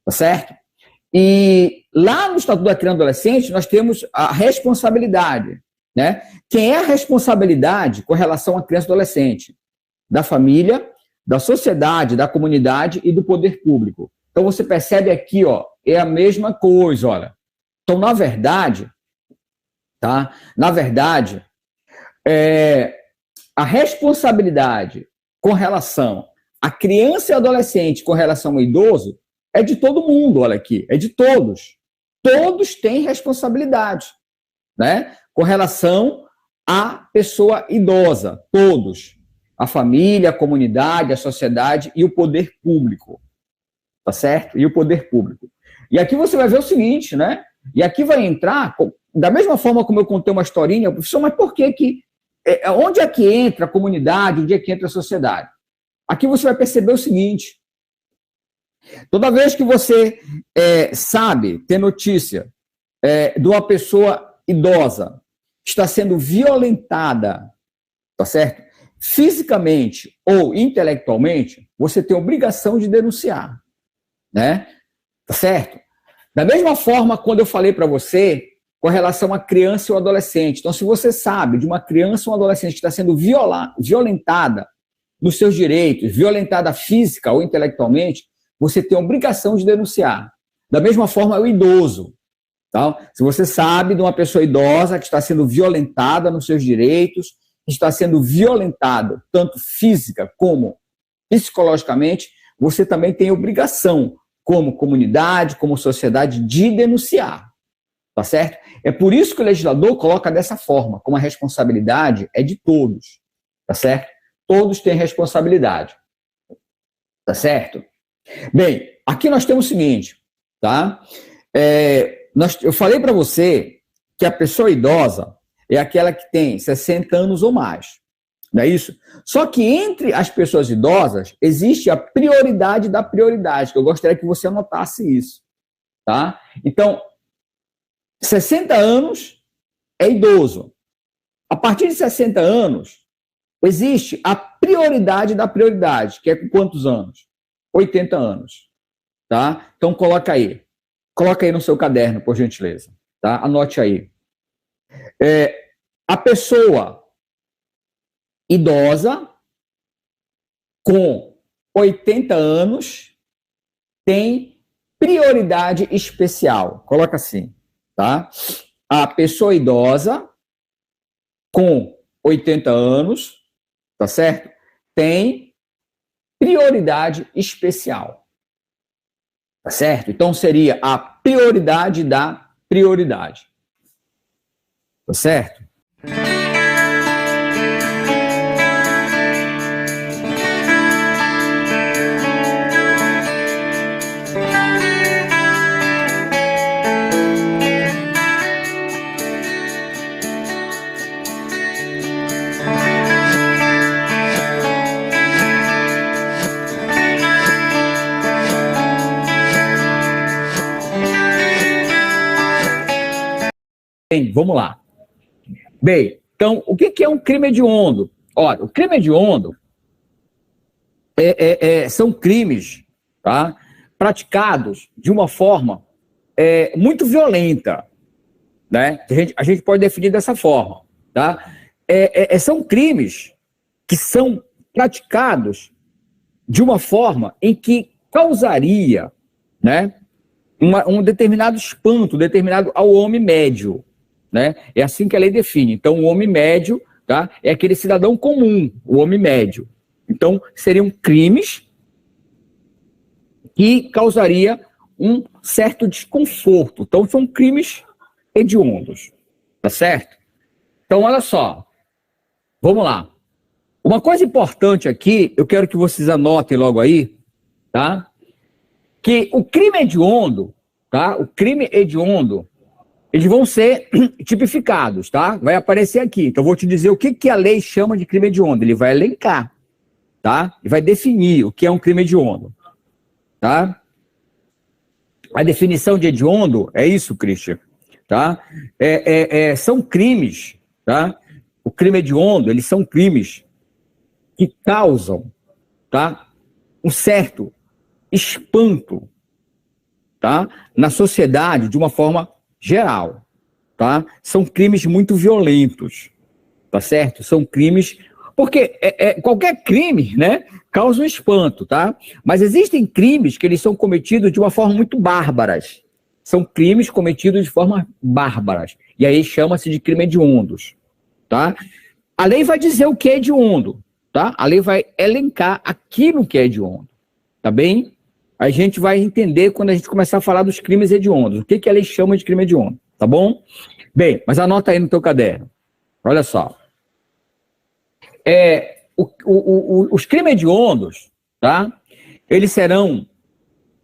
tá certo? E lá no Estatuto da Criança e do Adolescente nós temos a responsabilidade, né? Quem é a responsabilidade com relação à criança e adolescente? Da família, da sociedade, da comunidade e do poder público. Então você percebe aqui, ó, é a mesma coisa, olha. Então, na verdade, tá? Na verdade, a responsabilidade com relação à criança e adolescente, com relação ao idoso, é de todo mundo, olha aqui, é de todos. Todos têm responsabilidade, né? Com relação à pessoa idosa, todos. A família, a comunidade, a sociedade e o poder público. Tá certo? E o poder público. E aqui você vai ver o seguinte, né? E aqui vai entrar, da mesma forma como eu contei uma historinha, professor, mas por que que... onde é que entra a comunidade, onde é que entra a sociedade? Aqui você vai perceber o seguinte, toda vez que você sabe, ter notícia de uma pessoa idosa que está sendo violentada, tá certo? Fisicamente ou intelectualmente, você tem obrigação de denunciar, né? Tá certo? Da mesma forma, quando eu falei para você com relação à criança ou adolescente. Então, se você sabe de uma criança ou um adolescente que está sendo violentada nos seus direitos, violentada física ou intelectualmente, você tem a obrigação de denunciar. Da mesma forma, o idoso. Tá? Se você sabe de uma pessoa idosa que está sendo violentada nos seus direitos, que está sendo violentada tanto física como psicologicamente, você também tem obrigação, como comunidade, como sociedade, de denunciar. Tá certo? É por isso que o legislador coloca dessa forma, como a responsabilidade é de todos. Tá certo? Todos têm responsabilidade. Tá certo? Bem, aqui nós temos o seguinte, tá? Eu falei para você que a pessoa idosa é aquela que tem 60 anos ou mais. Não é isso? Só que entre as pessoas idosas existe a prioridade da prioridade, que eu gostaria que você anotasse isso. Tá? Então, 60 anos é idoso. A partir de 60 anos, existe a prioridade da prioridade, que é com quantos anos? 80 anos. Tá? Então, coloca aí. Coloca aí no seu caderno, por gentileza. Tá? Anote aí. A pessoa idosa com 80 anos tem prioridade especial. Coloca assim, tá? A pessoa idosa com 80 anos, tá certo? Tem prioridade especial. Tá certo? Então seria a prioridade da prioridade. Tá certo? Bem, vamos lá. Bem, então, o que é um crime hediondo? Olha, o crime hediondo são crimes, tá, praticados de uma forma muito violenta, né? A gente pode definir dessa forma, tá? São crimes que são praticados de uma forma em que causaria, né, um determinado espanto, determinado ao homem médio. Né? É assim que a lei define. Então, o homem médio, tá, é aquele cidadão comum, o homem médio. Então, seriam crimes que causaria um certo desconforto. Então, são crimes hediondos, tá certo? Então, olha só, vamos lá. Uma coisa importante aqui, eu quero que vocês anotem logo aí, tá? Que o crime hediondo, tá? O crime hediondo, eles vão ser tipificados, tá? Vai aparecer aqui. Então, eu vou te dizer o que a lei chama de crime hediondo. Ele vai elencar, tá? E vai definir o que é um crime hediondo, tá? A definição de hediondo é isso, Christian, tá? São crimes, tá? O crime hediondo, eles são crimes que causam, tá? Um certo espanto, tá? Na sociedade de uma forma geral, tá? São crimes muito violentos, tá certo? São crimes... Porque qualquer crime, né, causa um espanto, tá? Mas existem crimes que eles são cometidos de uma forma muito bárbaras. São crimes cometidos de forma bárbaras. E aí chama-se de crime hediondos, tá? A lei vai dizer o que é hediondo, tá? A lei vai elencar aquilo que é hediondo, tá bem? A gente vai entender quando a gente começar a falar dos crimes hediondos. O que a lei chama de crime hediondo, tá bom? Bem, mas anota aí no teu caderno. Olha só. Os crimes hediondos, tá? Eles serão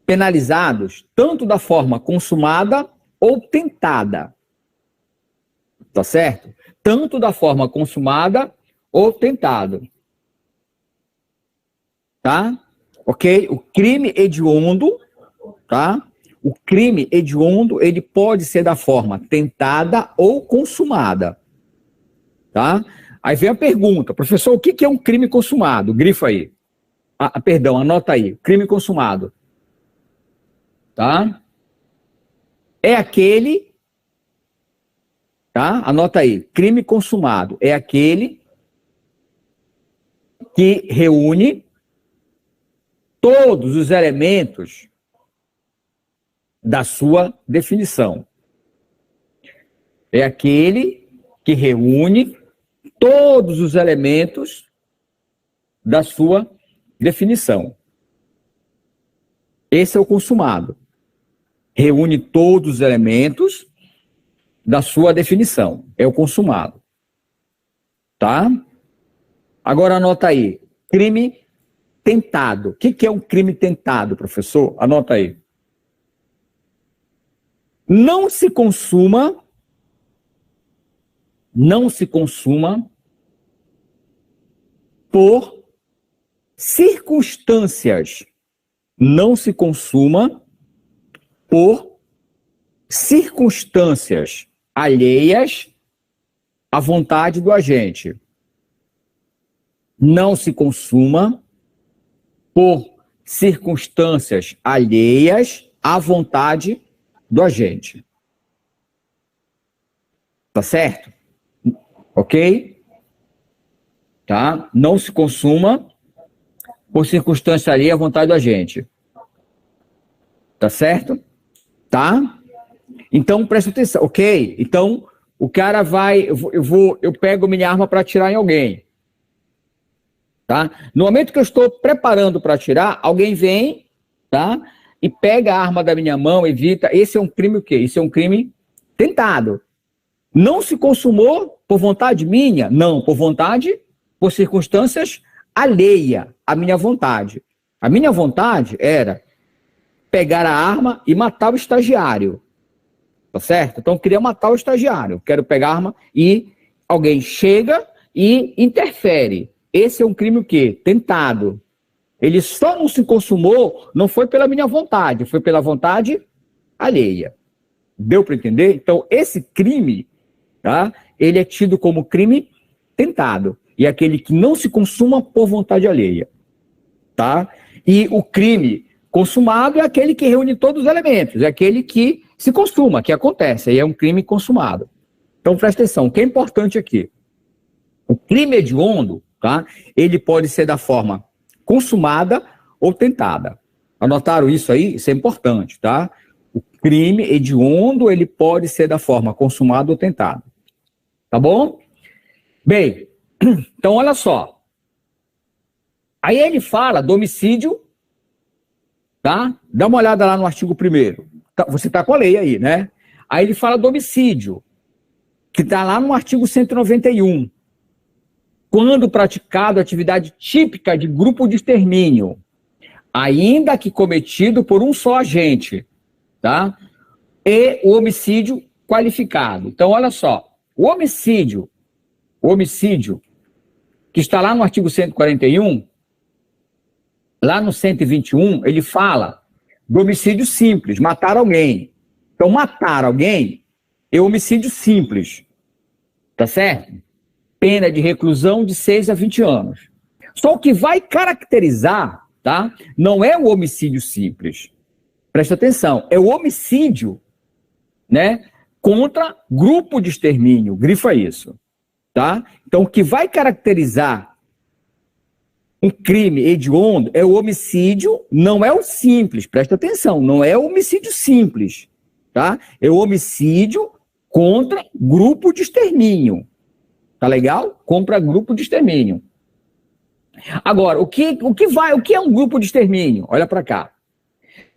penalizados tanto da forma consumada ou tentada, tá certo? Tanto da forma consumada ou tentada, tá? Ok? O crime hediondo, tá? O crime hediondo, ele pode ser da forma tentada ou consumada, tá? Aí vem a pergunta, professor, o que é um crime consumado? Grifa aí. Perdão, anota aí. Crime consumado. Tá? É aquele... Tá? Anota aí. Crime consumado é aquele que reúne todos os elementos da sua definição. É aquele que reúne todos os elementos da sua definição. Esse é o consumado. Reúne todos os elementos da sua definição. É o consumado. Tá? Agora anota aí. Crime tentado. O que é um crime tentado, professor? Anota aí. Não se consuma por circunstâncias. Não se consuma por circunstâncias alheias à vontade do agente. Não se consuma por circunstâncias alheias à vontade do agente. Tá certo? Ok? Tá? Não se consuma por circunstância alheia à vontade do agente. Tá certo? Tá? Então, presta atenção, ok? Então, o cara vai... Eu pego minha arma para atirar em alguém. Tá? No momento que eu estou preparando para atirar, alguém vem, tá? E pega a arma da minha mão, evita. Esse é um crime o quê? Esse é um crime tentado. Não se consumou por vontade minha? Não, por circunstâncias alheia à minha vontade. A minha vontade era pegar a arma e matar o estagiário. Tá certo? Então eu queria matar o estagiário. Quero pegar a arma e alguém chega e interfere. Esse é um crime o quê? Tentado. Ele só não se consumou, não foi pela minha vontade, foi pela vontade alheia. Deu para entender? Então, esse crime, tá? Ele é tido como crime tentado. E é aquele que não se consuma por vontade alheia. Tá? E o crime consumado é aquele que reúne todos os elementos. É aquele que se consuma, que acontece. Aí é um crime consumado. Então, presta atenção. O que é importante aqui? O crime hediondo, tá? Ele pode ser da forma consumada ou tentada. Anotaram isso aí? Isso é importante, tá? O crime hediondo, ele pode ser da forma consumada ou tentada. Tá bom? Bem, então olha só. Aí ele fala do homicídio, tá? Dá uma olhada lá no artigo 1º. Você está com a lei aí, né? Aí ele fala do homicídio, que está lá no artigo 191. Quando praticado atividade típica de grupo de extermínio, ainda que cometido por um só agente, tá? E o homicídio qualificado. Então, olha só, o homicídio que está lá no artigo 141, lá no 121, ele fala do homicídio simples, matar alguém. Então, matar alguém é homicídio simples, tá certo? Pena de reclusão de 6 a 20 anos. Só o que vai caracterizar, tá? Não é o homicídio simples. Presta atenção, é o homicídio, né, contra grupo de extermínio, grifa isso, tá? Então, o que vai caracterizar um crime hediondo é o homicídio, não é o simples, presta atenção, não é o homicídio simples, tá? É o homicídio contra grupo de extermínio, tá legal? Contra grupo de extermínio. Agora, o que é um grupo de extermínio? Olha para cá.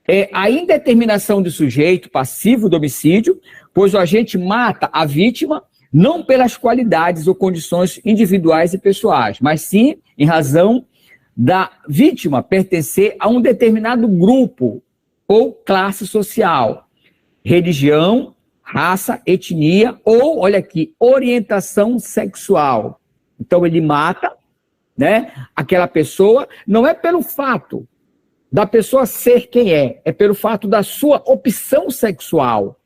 É a indeterminação do sujeito passivo do homicídio, pois o agente mata a vítima não pelas qualidades ou condições individuais e pessoais, mas sim em razão da vítima pertencer a um determinado grupo ou classe social, religião, raça, etnia ou, olha aqui, orientação sexual. Então ele mata, né, aquela pessoa, não é pelo fato da pessoa ser quem é pelo fato da sua opção sexual,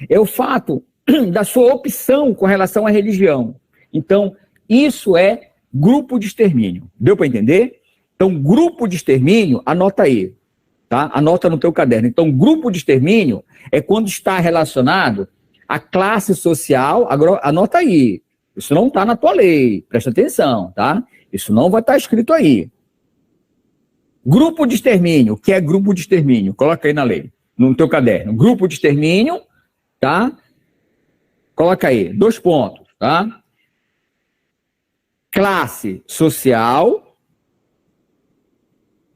é o fato da sua opção com relação à religião. Então, isso é grupo de extermínio. Deu para entender? Então, grupo de extermínio, anota aí, tá? Anota no teu caderno. Então, grupo de extermínio é quando está relacionado à classe social, agora, anota aí. Isso não está na tua lei, presta atenção, tá? Isso não vai estar escrito aí. Grupo de extermínio, o que é grupo de extermínio? Coloca aí na lei, no teu caderno. Grupo de extermínio, tá? Coloca aí, 2 pontos, tá? Classe social,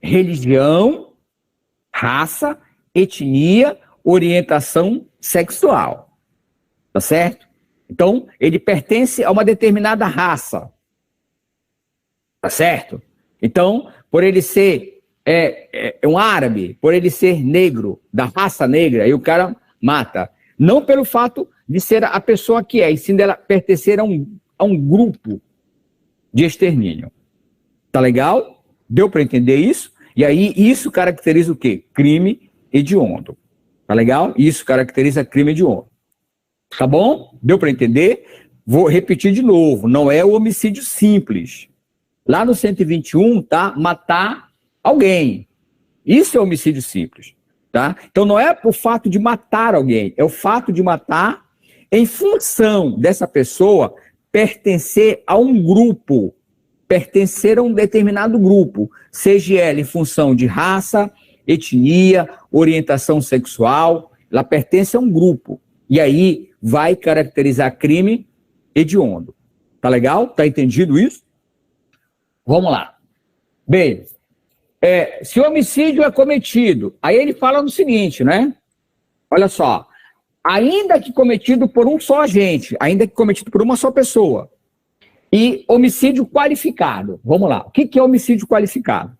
religião, raça, etnia, orientação sexual. Tá certo? Então, ele pertence a uma determinada raça. Tá certo? Então, por ele ser um árabe, por ele ser negro, da raça negra, aí o cara mata. Não pelo fato de ser a pessoa que é, e sim dela pertencer a um grupo de extermínio. Tá legal? Deu para entender isso? E aí, isso caracteriza o quê? Crime hediondo. Tá legal? Isso caracteriza crime hediondo. Tá bom? Deu para entender? Vou repetir de novo. Não é o homicídio simples. Lá no 121, tá? Matar alguém. Isso é homicídio simples. Tá? Então, não é o fato de matar alguém. É o fato de matar em função dessa pessoa pertencer a um grupo. Pertencer a um determinado grupo. Seja ela em função de raça, etnia, orientação sexual. Ela pertence a um grupo. E aí vai caracterizar crime hediondo. Tá legal? Tá entendido isso? Vamos lá. Bem, se o homicídio é cometido, aí ele fala no seguinte, né? Olha só. Ainda que cometido por um só agente, ainda que cometido por uma só pessoa, e homicídio qualificado. Vamos lá. O que é homicídio qualificado?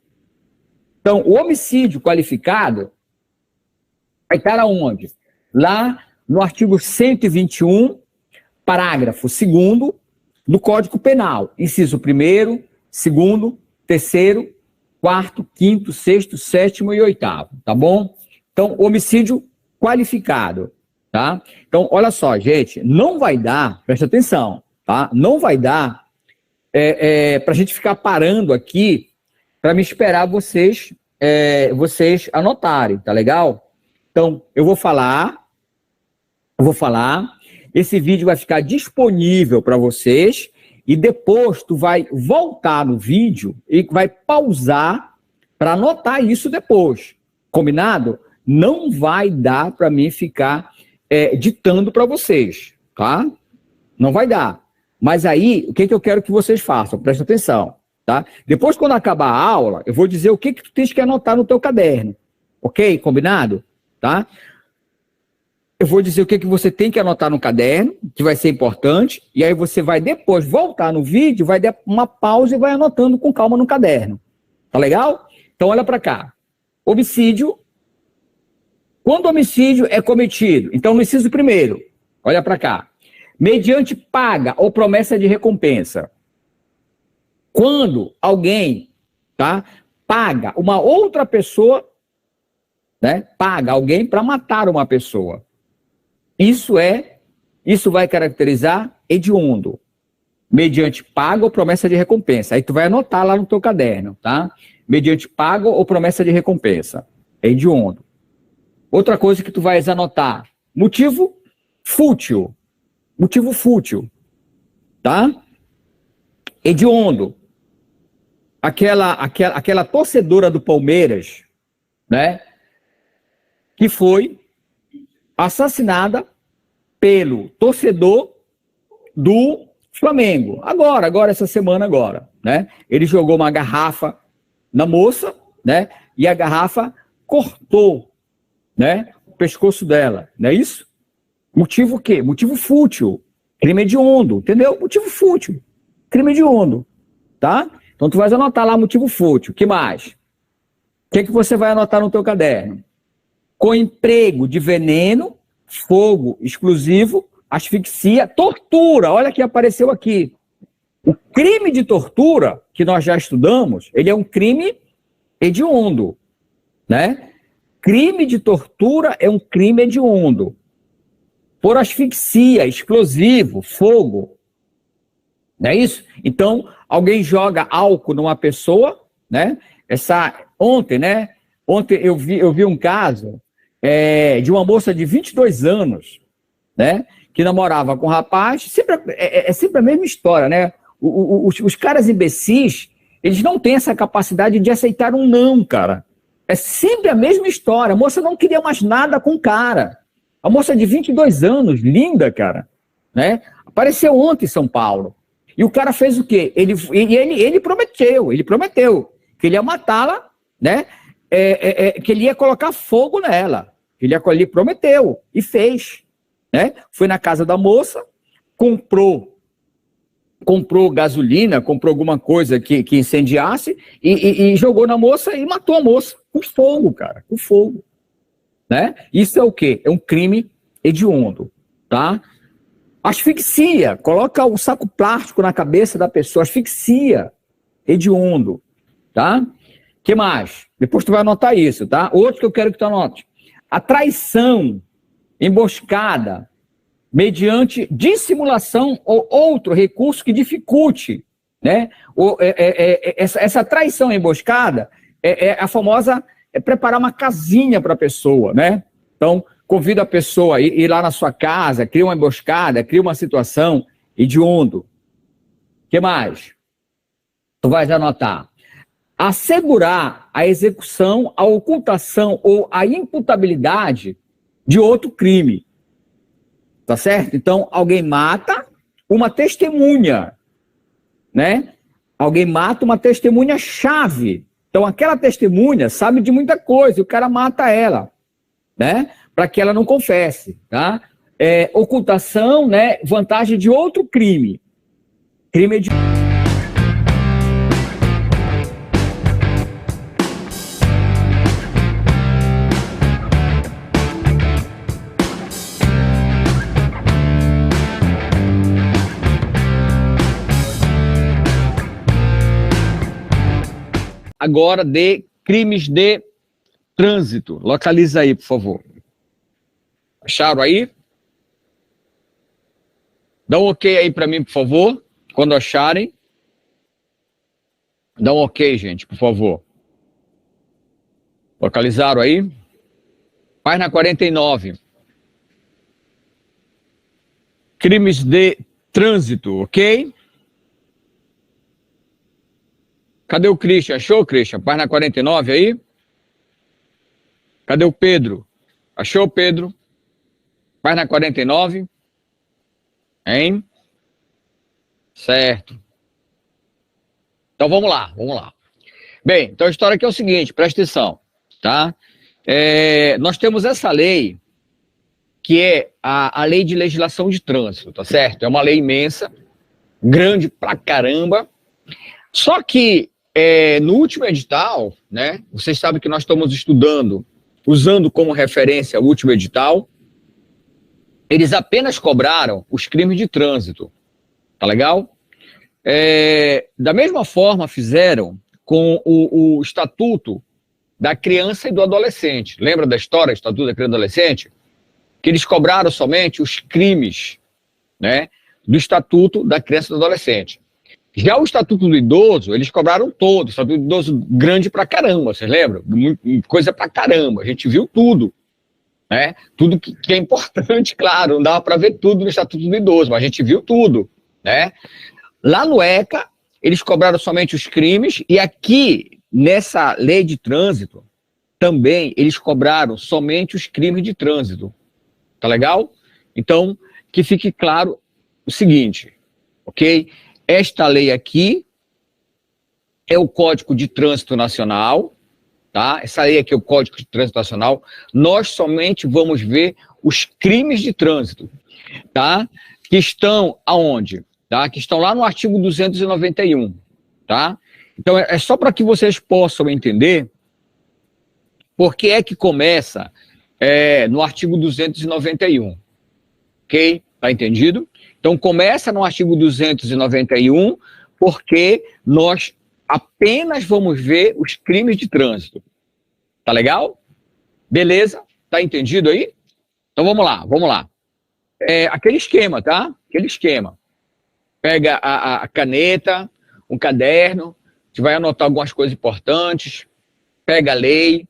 Então, o homicídio qualificado vai estar aonde? Lá no artigo 121, parágrafo 2º do Código Penal. Inciso 1º, 2º, 3º, 4º, 5º, 6º, 7º e 8º, tá bom? Então, homicídio qualificado, tá? Então, olha só, gente, não vai dar, presta atenção, tá? Não vai dar para a gente ficar parando aqui para me esperar vocês anotarem, tá legal? Então, eu vou falar, esse vídeo vai ficar disponível para vocês e depois tu vai voltar no vídeo e vai pausar para anotar isso depois. Combinado? Não vai dar para mim ficar ditando para vocês, tá? Não vai dar. Mas aí, o que eu quero que vocês façam? Presta atenção, tá? Depois, quando acabar a aula, eu vou dizer o que tu tens que anotar no teu caderno. Ok? Combinado? Tá? Eu vou dizer o que você tem que anotar no caderno, que vai ser importante, e aí você vai depois voltar no vídeo, vai dar uma pausa e vai anotando com calma no caderno. Tá legal? Então olha para cá. Homicídio. Quando o homicídio é cometido? Então no inciso primeiro, olha para cá. Mediante paga ou promessa de recompensa. Quando alguém, tá, paga uma outra pessoa, né, paga alguém para matar uma pessoa. Isso vai caracterizar hediondo. Mediante paga ou promessa de recompensa. Aí tu vai anotar lá no teu caderno, tá? Mediante paga ou promessa de recompensa. É hediondo. Outra coisa que tu vais anotar. Motivo fútil. Motivo fútil. Tá? Hediondo. Aquela torcedora do Palmeiras, né? Que foi assassinada pelo torcedor do Flamengo. Agora, essa semana agora, né? Ele jogou uma garrafa na moça, né? E a garrafa cortou, né? O pescoço dela, não é isso? Motivo o quê? Motivo fútil. Crime hediondo, entendeu? Motivo fútil. Crime hediondo, tá? Então tu vais anotar lá motivo fútil. Que mais? O que você vai anotar no teu caderno? Com emprego de veneno, fogo explosivo, asfixia, tortura. Olha que apareceu aqui. O crime de tortura, que nós já estudamos, ele é um crime hediondo, né? Crime de tortura é um crime hediondo. Por asfixia, explosivo, fogo. Não é isso? Então, alguém joga álcool numa pessoa, né? Ontem, né? Ontem eu vi um caso de uma moça de 22 anos, né? Que namorava com um rapaz. Sempre a mesma história, né? Os caras imbecis, eles não têm essa capacidade de aceitar um não, cara. É sempre a mesma história. A moça não queria mais nada com o cara. A moça de 22 anos, linda, cara, né? Apareceu ontem em São Paulo. E o cara fez o quê? Ele prometeu que ele ia matá-la, né? Que ele ia colocar fogo nela. Ele prometeu e fez, né? Foi na casa da moça, comprou gasolina, comprou alguma coisa que incendiasse e jogou na moça e matou a moça com fogo, cara, com fogo, né? Isso é o quê? É um crime hediondo, tá? Asfixia, coloca o saco plástico na cabeça da pessoa, asfixia, hediondo, tá? Que mais? Depois tu vai anotar isso, tá? Outro que eu quero que tu anote. A traição, emboscada, mediante dissimulação ou outro recurso que dificulte, né? Essa traição emboscada é a famosa preparar uma casinha para a pessoa, né? Então, convida a pessoa a ir lá na sua casa, cria uma emboscada, cria uma situação hediondo. O que mais? Tu vais anotar. Assegurar a execução, a ocultação ou a imputabilidade de outro crime. Tá certo? Então, alguém mata uma testemunha, né? Alguém mata uma testemunha-chave. Então, aquela testemunha sabe de muita coisa, e o cara mata ela, né? Para que ela não confesse, tá? Ocultação, né? Vantagem de outro crime. Crime de... Agora de crimes de trânsito. Localiza aí, por favor. Acharam aí? Dá um ok aí para mim, por favor. Quando acharem. Dá um ok, gente, por favor. Localizaram aí? Página 49. Crimes de trânsito, ok? Cadê o Christian? Achou, Christian? Página 49 aí? Cadê o Pedro? Achou, Pedro? Página 49? Hein? Certo. Então vamos lá. Bem, então a história aqui é o seguinte, presta atenção, tá? nós temos essa lei, que é a Lei de Legislação de Trânsito, tá certo? É uma lei imensa, grande pra caramba. Só que no último edital, né? Vocês sabem que nós estamos estudando, usando como referência o último edital, eles apenas cobraram os crimes de trânsito, tá legal? Da mesma forma fizeram com o Estatuto da Criança e do Adolescente. Lembra da história do Estatuto da Criança e do Adolescente? Que eles cobraram somente os crimes, né, do Estatuto da Criança e do Adolescente. Já o Estatuto do Idoso, eles cobraram todo. O Estatuto do Idoso grande pra caramba, vocês lembram? Coisa pra caramba, a gente viu tudo. Né? Tudo que é importante, claro, não dava para ver tudo no Estatuto do Idoso, mas a gente viu tudo. Né? Lá no ECA, eles cobraram somente os crimes, e aqui, nessa lei de trânsito, também eles cobraram somente os crimes de trânsito. Tá legal? Então, que fique claro o seguinte, ok? Esta lei aqui é o Código de Trânsito Nacional, tá? Essa lei aqui é o Código de Trânsito Nacional. Nós somente vamos ver os crimes de trânsito, tá? Que estão aonde? Tá? Que estão lá no artigo 291, tá? Então, é só para que vocês possam entender por que é que começa no artigo 291, ok? Tá entendido? Então, começa no artigo 291, porque nós apenas vamos ver os crimes de trânsito. Tá legal? Beleza? Tá entendido aí? Então, vamos lá. Aquele esquema, tá? Aquele esquema. Pega a caneta, um caderno, você vai anotar algumas coisas importantes, pega a lei,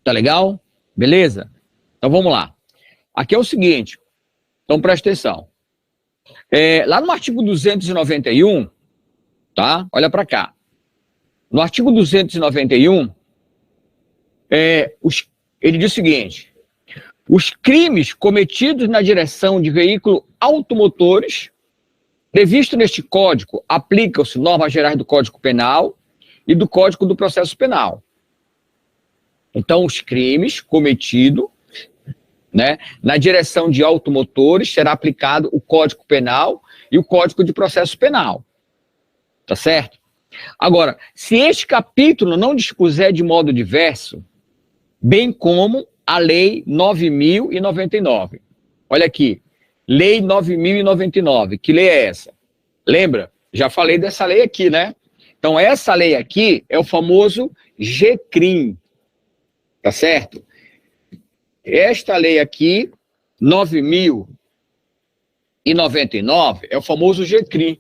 tá legal? Beleza? Então vamos lá. Aqui é o seguinte, então presta atenção. Lá no artigo 291, tá? Olha para cá. No artigo 291, ele diz o seguinte: os crimes cometidos na direção de veículos automotores, previsto neste código, aplicam-se normas gerais do Código Penal e do Código do Processo Penal. Então, os crimes cometidos, né, na direção de automotores, será aplicado o Código Penal e o Código de Processo Penal. Tá certo? Agora, se este capítulo não dispuser de modo diverso, bem como a Lei 9.099. Olha aqui, Lei 9.099. Que lei é essa? Lembra? Já falei dessa lei aqui, né? Então, essa lei aqui é o famoso GCRIM. Tá certo? Esta lei aqui, 9.099, é o famoso GCRIM,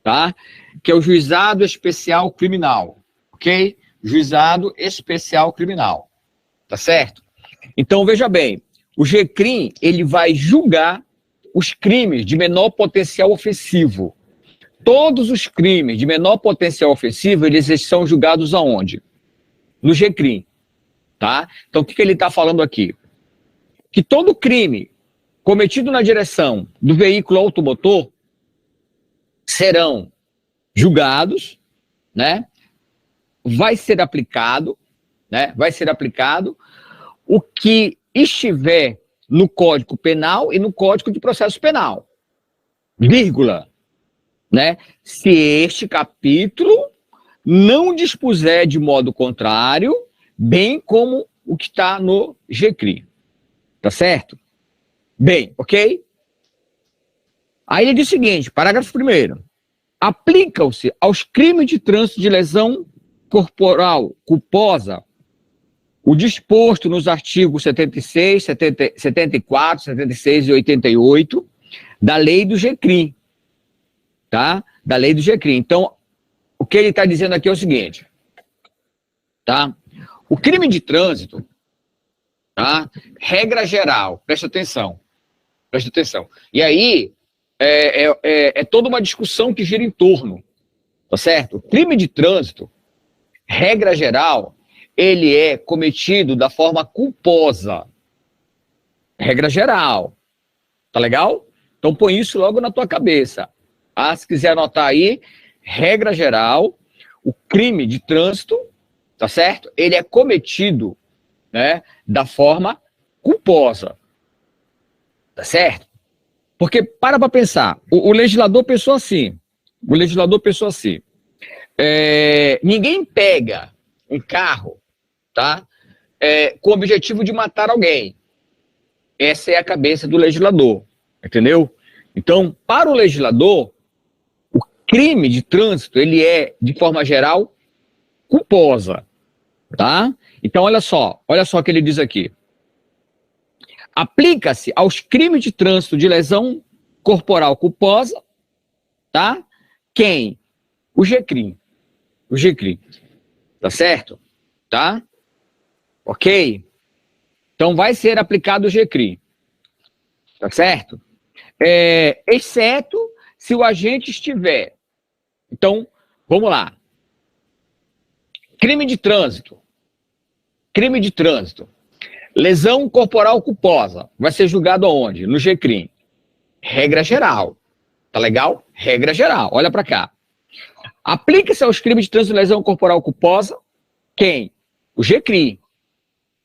tá? Que é o Juizado Especial Criminal, ok? Juizado Especial Criminal, tá certo? Então, veja bem, o GCRIM, ele vai julgar os crimes de menor potencial ofensivo. Todos os crimes de menor potencial ofensivo, eles são julgados aonde? No GCRIM. Tá? Então, o que ele está falando aqui? Que todo crime cometido na direção do veículo automotor serão julgados, né? Vai ser aplicado, né? Vai ser aplicado o que estiver no Código Penal e no Código de Processo Penal, vírgula, né? Se este capítulo não dispuser de modo contrário, bem como o que está no GCRIM. Tá certo? Bem, ok? Aí ele diz o seguinte, parágrafo 1º. Aplicam-se aos crimes de trânsito de lesão corporal culposa o disposto nos artigos 76, 74, 76 e 88 da lei do GCRIM. Tá? Da lei do GCRIM. Então, o que ele está dizendo aqui é o seguinte, tá? O crime de trânsito, tá? Regra geral, presta atenção. E aí, é toda uma discussão que gira em torno, tá certo? O crime de trânsito, regra geral, ele é cometido da forma culposa. Regra geral. Tá legal? Então põe isso logo na tua cabeça. Se quiser anotar aí, regra geral, o crime de trânsito, tá certo? Ele é cometido, né, da forma culposa, tá certo? Porque, para pensar, o legislador pensou assim, ninguém pega um carro, tá, com o objetivo de matar alguém. Essa é a cabeça do legislador, entendeu? Então, para o legislador, o crime de trânsito, ele é, de forma geral, culposa, tá? Então, olha só o que ele diz aqui. Aplica-se aos crimes de trânsito de lesão corporal culposa, tá? Quem? O GCRIM. O GCRIM. Tá certo? Tá? Ok? Então, vai ser aplicado o GCRIM. Tá certo? Exceto se o agente estiver. Então, vamos lá. Crime de trânsito. Crime de trânsito. Lesão corporal culposa. Vai ser julgado aonde? No GCRIM. Regra geral. Tá legal? Regra geral. Olha para cá. Aplica-se aos crimes de trânsito e lesão corporal culposa. Quem? O GCRIM.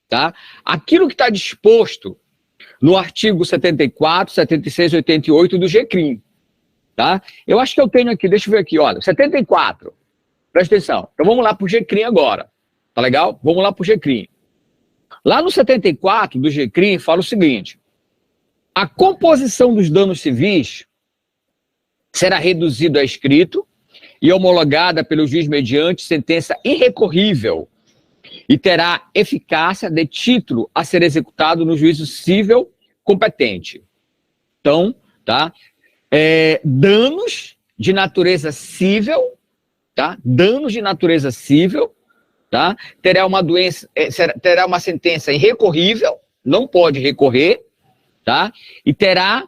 Tá? Aquilo que está disposto no artigo 74, 76 e 88 do GCRIM. Tá? Eu acho que eu tenho aqui, deixa eu ver aqui, olha, 74. Presta atenção. Então vamos lá para o GCRIM agora. Tá legal? Vamos lá para o GCRIM. Lá no 74 do GCRIM fala o seguinte: a composição dos danos civis será reduzida a escrito e homologada pelo juiz mediante sentença irrecorrível e terá eficácia de título a ser executado no juízo cível competente. Então, tá? Danos de natureza cível, tá? Danos de natureza cível, tá? Terá uma sentença irrecorrível, não pode recorrer, tá? E terá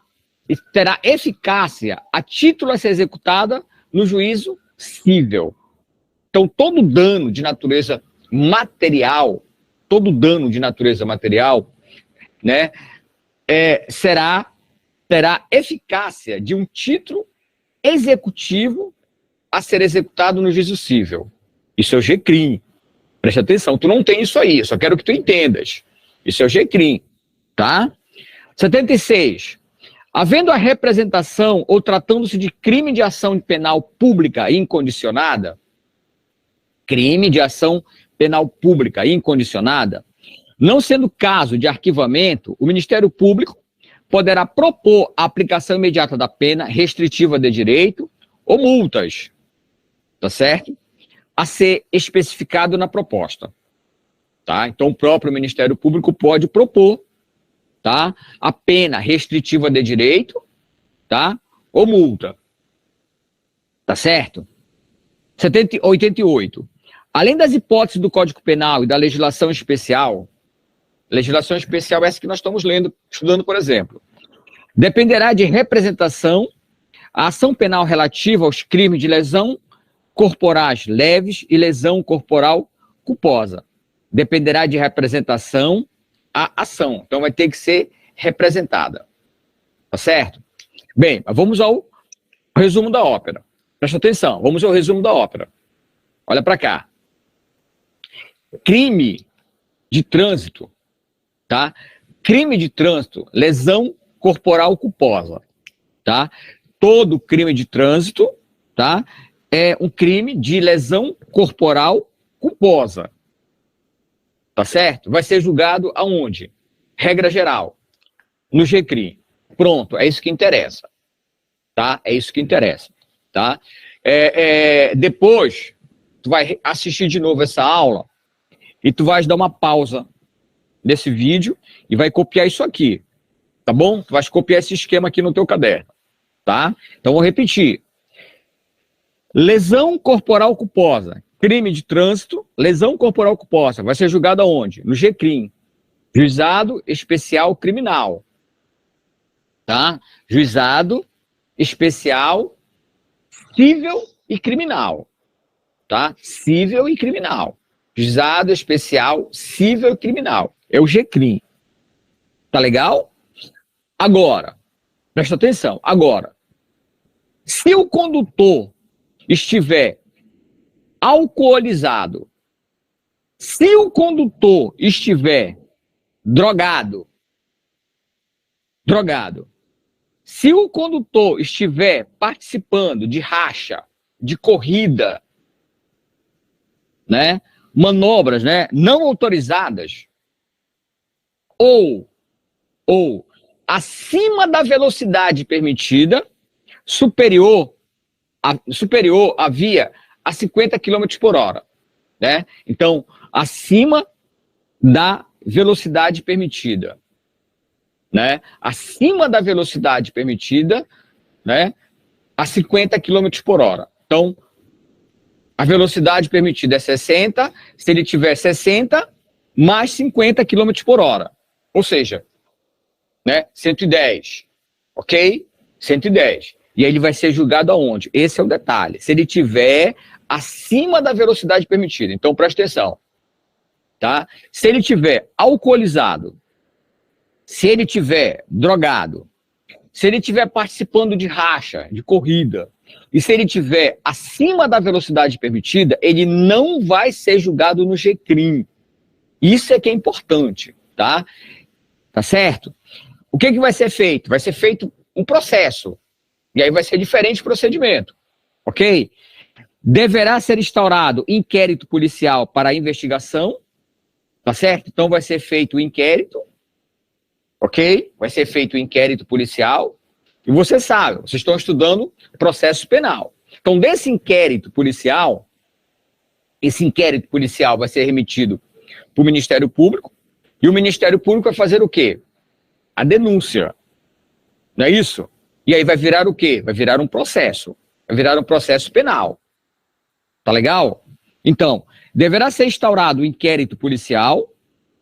eficácia a título a ser executada no juízo cível. Então, todo dano de natureza material, né, terá eficácia de um título executivo a ser executado no juízo cível. Isso é o GCRIM. Preste atenção, tu não tem isso aí, eu só quero que tu entendas. Isso é o GCRIM, tá? 76. Havendo a representação ou tratando-se de crime de ação penal pública incondicionada, crime de ação penal pública incondicionada, não sendo caso de arquivamento, o Ministério Público poderá propor a aplicação imediata da pena restritiva de direito ou multas, tá certo? A ser especificado na proposta, tá? Então, o próprio Ministério Público pode propor, tá, a pena restritiva de direito, tá, ou multa, tá certo? 88. Além das hipóteses do Código Penal e da legislação especial essa que nós estamos estudando, por exemplo, dependerá de representação a ação penal relativa aos crimes de lesão corporais leves e lesão corporal culposa. Dependerá de representação a ação. Então, vai ter que ser representada. Tá certo? Bem, vamos ao resumo da ópera. Presta atenção, vamos ao resumo da ópera. Olha para cá. Crime de trânsito, tá? Crime de trânsito, lesão corporal culposa, tá? Todo crime de trânsito, tá? É um crime de lesão corporal culposa. Tá certo? Vai ser julgado aonde? Regra geral. No GCRIM. Pronto, é isso que interessa. Tá? É isso que interessa. Tá? Depois, tu vai assistir de novo essa aula e tu vais dar uma pausa nesse vídeo e vai copiar isso aqui. Tá bom? Tu vais copiar esse esquema aqui no teu caderno. Tá? Então, vou repetir. Lesão corporal culposa. Crime de trânsito, lesão corporal culposa. Vai ser julgado aonde? No GCRIM. Juizado Especial Criminal. Tá? Juizado Especial Cível e Criminal. Tá? Cível e Criminal. Juizado Especial Cível e Criminal. É o GCRIM. Tá legal? Agora, presta atenção. Agora, se o condutor estiver alcoolizado, Se o condutor estiver drogado, se o condutor estiver participando de racha, de corrida, né, manobras, né, não autorizadas, ou acima da velocidade permitida, superior a via a 50 km por hora, né? Então, acima da velocidade permitida, né? Acima da velocidade permitida, né? A 50 km por hora. Então, a velocidade permitida é 60, se ele tiver 60, mais 50 km por hora. Ou seja, né? 110, ok? 110. E aí ele vai ser julgado aonde? Esse é o detalhe. Se ele tiver acima da velocidade permitida. Então, presta atenção. Tá? Se ele tiver alcoolizado, se ele tiver drogado, se ele tiver participando de racha, de corrida, e se ele tiver acima da velocidade permitida, ele não vai ser julgado no GCRIM. Isso é que é importante, tá? Tá certo? O que vai ser feito? Vai ser feito um processo. E aí vai ser diferente o procedimento, ok? Deverá ser instaurado inquérito policial para a investigação, tá certo? Então vai ser feito o inquérito, ok? Vai ser feito o inquérito policial. E você sabe, vocês estão estudando processo penal. Então, desse inquérito policial, esse inquérito policial vai ser remetido para o Ministério Público, e o Ministério Público vai fazer o quê? A denúncia. Não é isso? E aí vai virar o quê? Vai virar um processo. Vai virar um processo penal. Tá legal? Então, deverá ser instaurado o inquérito policial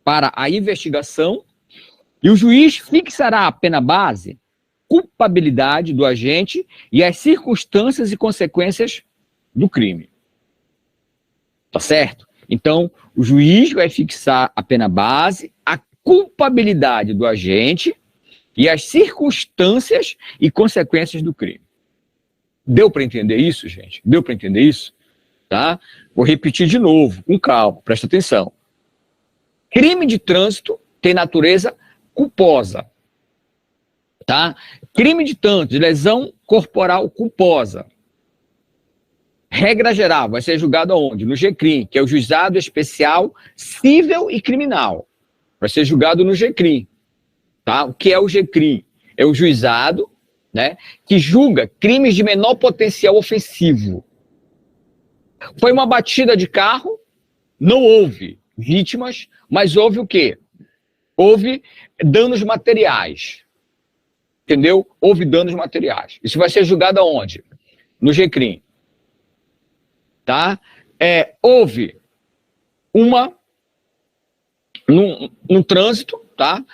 para a investigação e o juiz fixará a pena base, culpabilidade do agente e as circunstâncias e consequências do crime. Tá certo? Então, o juiz vai fixar a pena base, a culpabilidade do agente e as circunstâncias e consequências do crime. Deu para entender isso, gente? Deu para entender isso? Tá? Vou repetir de novo, com calma, presta atenção. Crime de trânsito tem natureza culposa. Tá? Crime de trânsito, de lesão corporal culposa. Regra geral, vai ser julgado aonde? No GCRIM, que é o Juizado Especial Cível e Criminal. Vai ser julgado no GCRIM. Tá? O que é o GCRIM? É o juizado, né, que julga crimes de menor potencial ofensivo. Foi uma batida de carro, não houve vítimas, mas houve o quê? Houve danos materiais. Entendeu? Houve danos materiais. Isso vai ser julgado aonde? No GCRIM. Tá? Houve num trânsito, tá?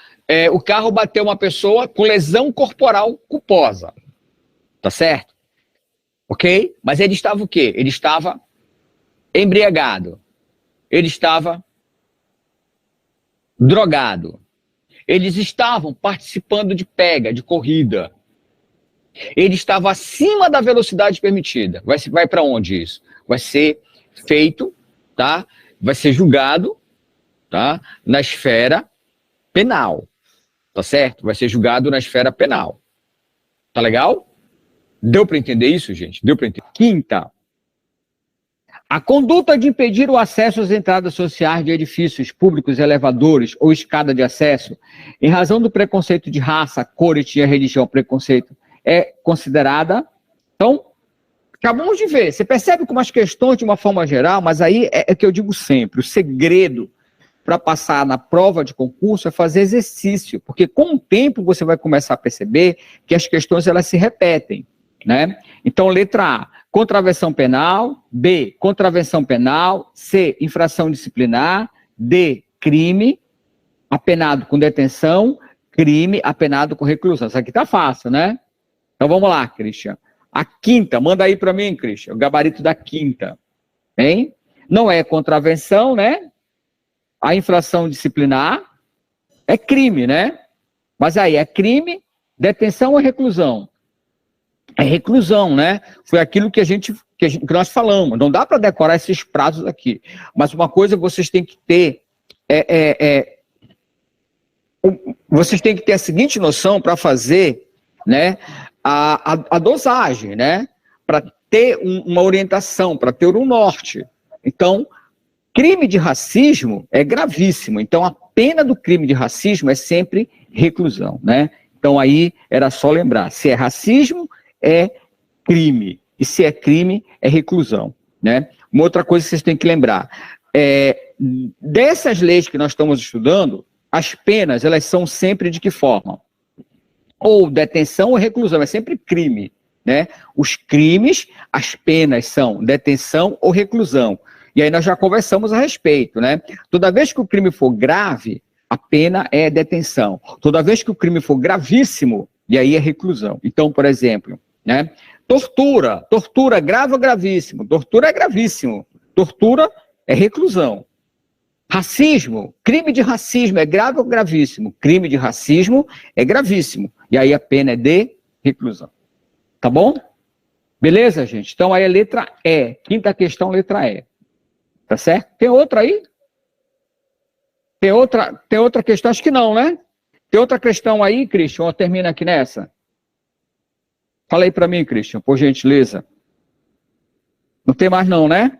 O carro bateu uma pessoa com lesão corporal culposa. Tá certo? Ok? Mas ele estava o quê? Ele estava embriagado. Ele estava drogado. Eles estavam participando de pega, de corrida. Ele estava acima da velocidade permitida. Vai para onde isso? Vai ser feito, tá? Vai ser julgado, tá? Na esfera penal. Tá certo? Vai ser julgado na esfera penal. Tá legal? Deu para entender isso, gente? Deu para entender? Quinta. A conduta de impedir o acesso às entradas sociais de edifícios públicos, elevadores ou escada de acesso, em razão do preconceito de raça, cor, etnia, religião, preconceito, é considerada. Então, acabamos de ver. Você percebe como as questões, de uma forma geral, mas aí é que eu digo sempre, o segredo para passar na prova de concurso é fazer exercício, porque com o tempo você vai começar a perceber que as questões elas se repetem, né? Então, letra A, contravenção penal, B, contravenção penal, C, infração disciplinar, D, crime, apenado com detenção, crime, apenado com reclusão. Isso aqui tá fácil, né? Então, vamos lá, Christian. A quinta, manda aí para mim, Christian, o gabarito da quinta, hein? Não é contravenção, né? A infração disciplinar é crime, né? Mas aí é crime, detenção ou reclusão? é reclusão, né? Foi aquilo que nós falamos. Não dá para decorar esses prazos aqui. Mas uma coisa vocês têm que ter vocês têm que ter a seguinte noção para fazer, né, a dosagem, né? Para ter uma orientação, para ter um norte. Então, crime de racismo é gravíssimo. Então, a pena do crime de racismo é sempre reclusão, né? Então, aí era só lembrar, se é racismo, é crime. E se é crime, é reclusão, né? Uma outra coisa que vocês têm que lembrar, dessas leis que nós estamos estudando, as penas, elas são sempre de que forma? Ou detenção ou reclusão, é sempre crime, né? Os crimes, as penas são detenção ou reclusão. E aí nós já conversamos a respeito, né? Toda vez que o crime for grave, a pena é detenção. Toda vez que o crime for gravíssimo, e aí é reclusão. Então, por exemplo, né? Tortura grave ou gravíssimo? Tortura é gravíssimo. Tortura é reclusão. Racismo, crime de racismo é grave ou gravíssimo? Crime de racismo é gravíssimo. E aí a pena é de reclusão. Tá bom? Beleza, gente? Então aí a letra E. Quinta questão, letra E. Tá certo? Tem outra aí? Tem outra questão? Acho que não, né? Tem outra questão aí, Christian? Ou termina aqui nessa? Fala aí para mim, Christian, por gentileza. Não tem mais não, né?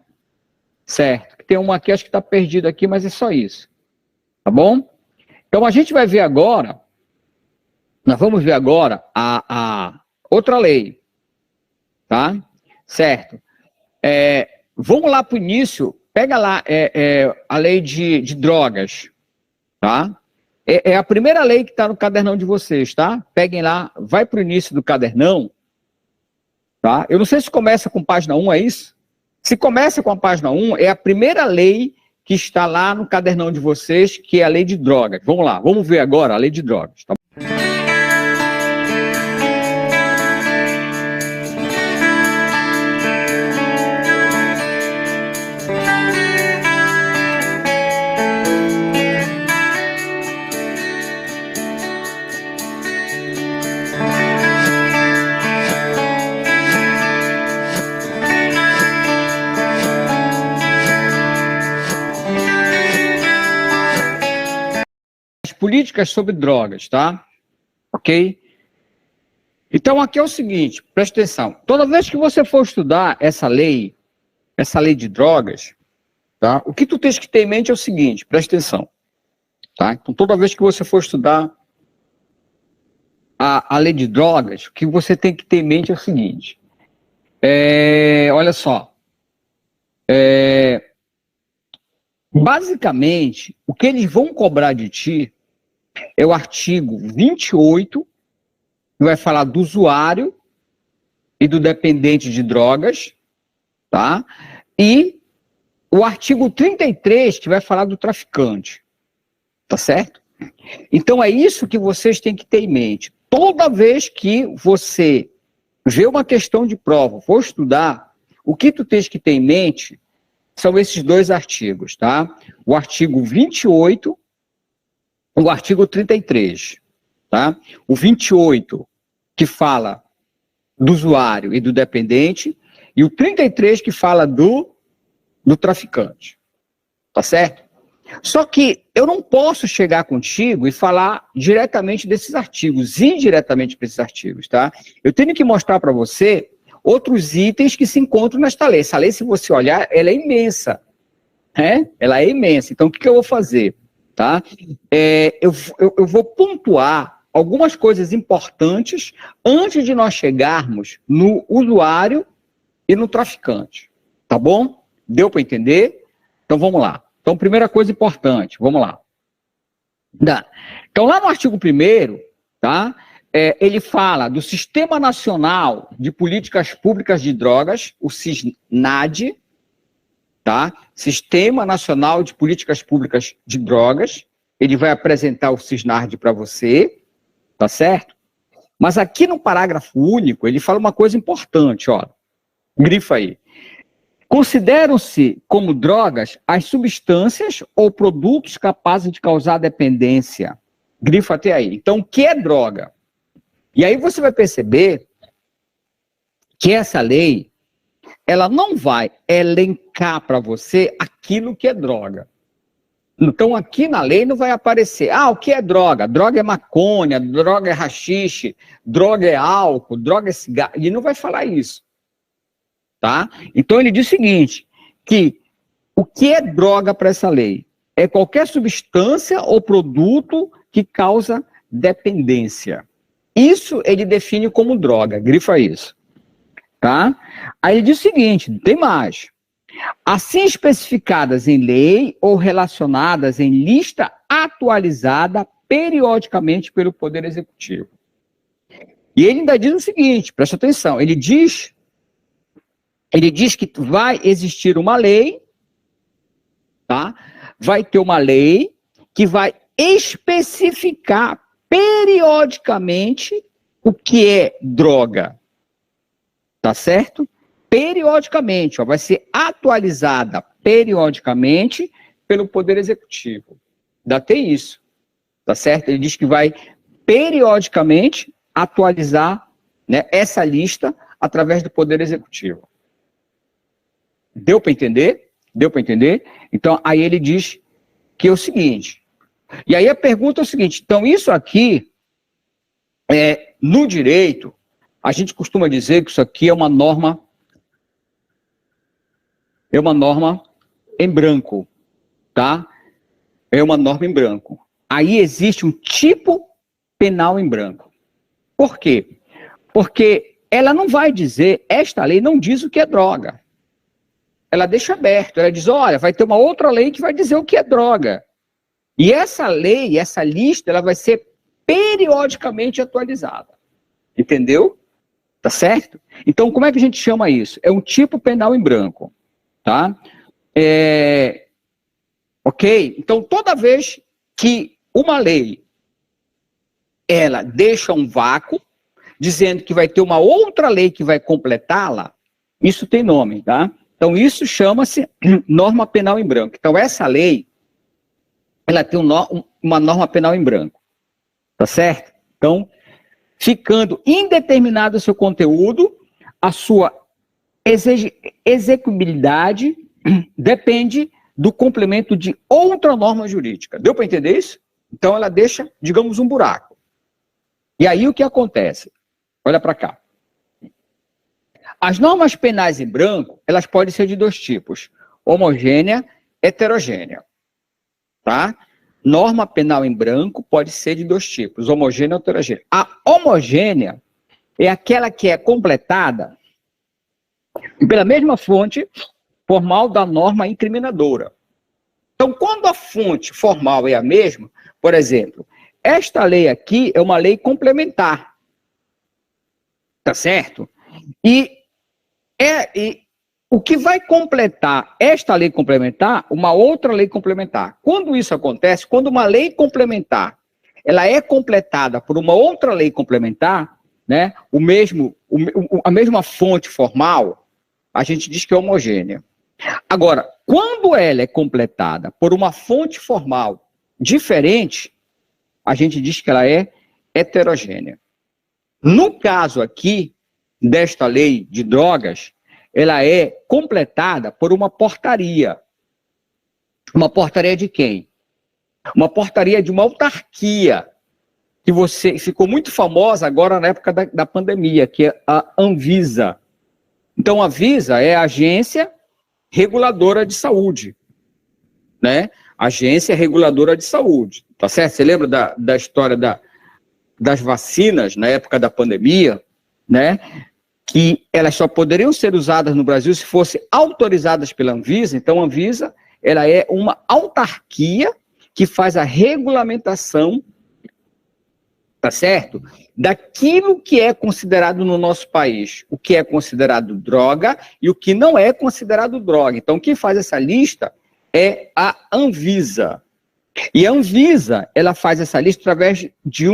Certo. Tem uma aqui, acho que está perdida aqui, mas é só isso. Tá bom? Então a gente vai ver agora, nós vamos ver agora a outra lei. Tá? Certo. Vamos lá para o início, pega lá a lei de drogas. Tá? É a primeira lei que está no cadernão de vocês, tá? Peguem lá, vai para o início do cadernão. Tá? Eu não sei se começa com página 1, é isso? Se começa com a página 1, é a primeira lei que está lá no cadernão de vocês, que é a lei de drogas. Vamos lá, vamos ver agora a lei de drogas. Tá? Políticas sobre drogas, tá? Ok? Então, aqui é o seguinte, presta atenção. Toda vez que você for estudar essa lei de drogas, tá? O que tu tens que ter em mente é o seguinte, presta atenção. Tá? Então, toda vez que você for estudar a lei de drogas, o que você tem que ter em mente é o seguinte. Olha só. Basicamente, o que eles vão cobrar de ti é o artigo 28, que vai falar do usuário e do dependente de drogas, tá? E o artigo 33, que vai falar do traficante, tá certo? Então é isso que vocês têm que ter em mente. Toda vez que você vê uma questão de prova, for estudar, o que tu tens que ter em mente são esses dois artigos, tá? O artigo 28, o artigo 33, tá? O 28, que fala do usuário e do dependente, e o 33, que fala do traficante, tá certo? Só que eu não posso chegar contigo e falar diretamente desses artigos, indiretamente para esses artigos, tá? Eu tenho que mostrar para você outros itens que se encontram nesta lei. Essa lei, se você olhar, ela é imensa, né? Ela é imensa. Então, o que eu vou fazer? Tá? Eu vou pontuar algumas coisas importantes antes de nós chegarmos no usuário e no traficante. Tá bom? Deu para entender? Então vamos lá. Então, primeira coisa importante, vamos lá. Então, lá no artigo 1º, tá? Ele fala do Sistema Nacional de Políticas Públicas de Drogas, o SISNAD, tá? Sistema Nacional de Políticas Públicas de Drogas. Ele vai apresentar o SISNAD para você, tá certo? Mas aqui no parágrafo único, ele fala uma coisa importante, ó. Grifa aí. Consideram-se como drogas as substâncias ou produtos capazes de causar dependência. Grifa até aí. Então, o que é droga? E aí você vai perceber que essa lei, ela não vai elencar para você aquilo que é droga. Então, aqui na lei não vai aparecer, o que é droga? Droga é maconha, droga é haxixe, droga é álcool, droga é cigarro. Ele não vai falar isso, tá? Então, ele diz o seguinte, que o que é droga para essa lei? É qualquer substância ou produto que causa dependência. Isso ele define como droga, grifa isso, tá? Aí ele diz o seguinte, tem mais. Assim especificadas em lei ou relacionadas em lista atualizada periodicamente pelo Poder Executivo. E ele ainda diz o seguinte, presta atenção, ele diz que vai existir uma lei, tá? Vai ter uma lei que vai especificar periodicamente o que é droga, tá certo? Periodicamente, vai ser atualizada periodicamente pelo Poder Executivo. Ainda tem isso, tá certo? Ele diz que vai periodicamente atualizar, né, essa lista através do Poder Executivo. Deu para entender? Deu para entender? Então, aí ele diz que é o seguinte, e aí a pergunta é o seguinte, então isso aqui, no direito, a gente costuma dizer que isso aqui é uma norma em branco, tá? É uma norma em branco. Aí existe um tipo penal em branco. Por quê? Porque ela não vai dizer, esta lei não diz o que é droga. Ela deixa aberto, ela diz, olha, vai ter uma outra lei que vai dizer o que é droga. E essa lei, essa lista, ela vai ser periodicamente atualizada. Entendeu? Tá certo? Então, como é que a gente chama isso? É um tipo penal em branco. Tá? Ok? Então, toda vez que uma lei ela deixa um vácuo, dizendo que vai ter uma outra lei que vai completá-la, isso tem nome, tá? Então, isso chama-se norma penal em branco. Então, essa lei, ela tem uma norma penal em branco. Tá certo? Então, ficando indeterminado o seu conteúdo, a sua execuibilidade depende do complemento de outra norma jurídica. Deu para entender isso? Então ela deixa, digamos, um buraco. E aí o que acontece? Olha para cá. As normas penais em branco, elas podem ser de dois tipos: homogênea, heterogênea. Tá? Norma penal em branco pode ser de dois tipos: homogênea e heterogênea. A homogênea é aquela que é completada pela mesma fonte formal da norma incriminadora. Então, quando a fonte formal é a mesma, por exemplo, esta lei aqui é uma lei complementar. Tá certo? E o que vai completar esta lei complementar, uma outra lei complementar. Quando isso acontece, quando uma lei complementar, ela é completada por uma outra lei complementar, né, a mesma fonte formal, a gente diz que é homogênea. Agora, quando ela é completada por uma fonte formal diferente, a gente diz que ela é heterogênea. No caso aqui, desta lei de drogas, ela é completada por uma portaria. Uma portaria de quem? Uma portaria de uma autarquia, que ficou muito famosa agora na época da pandemia, que é a Anvisa. Então, a Anvisa é a Agência Reguladora de Saúde, né? Agência Reguladora de Saúde, tá certo? Você lembra da história das vacinas na época da pandemia, né? Que elas só poderiam ser usadas no Brasil se fossem autorizadas pela Anvisa. Então, a Anvisa, ela é uma autarquia que faz a regulamentação, tá certo? Daquilo que é considerado no nosso país, o que é considerado droga e o que não é considerado droga. Então, quem faz essa lista é a Anvisa. E a Anvisa, ela faz essa lista através de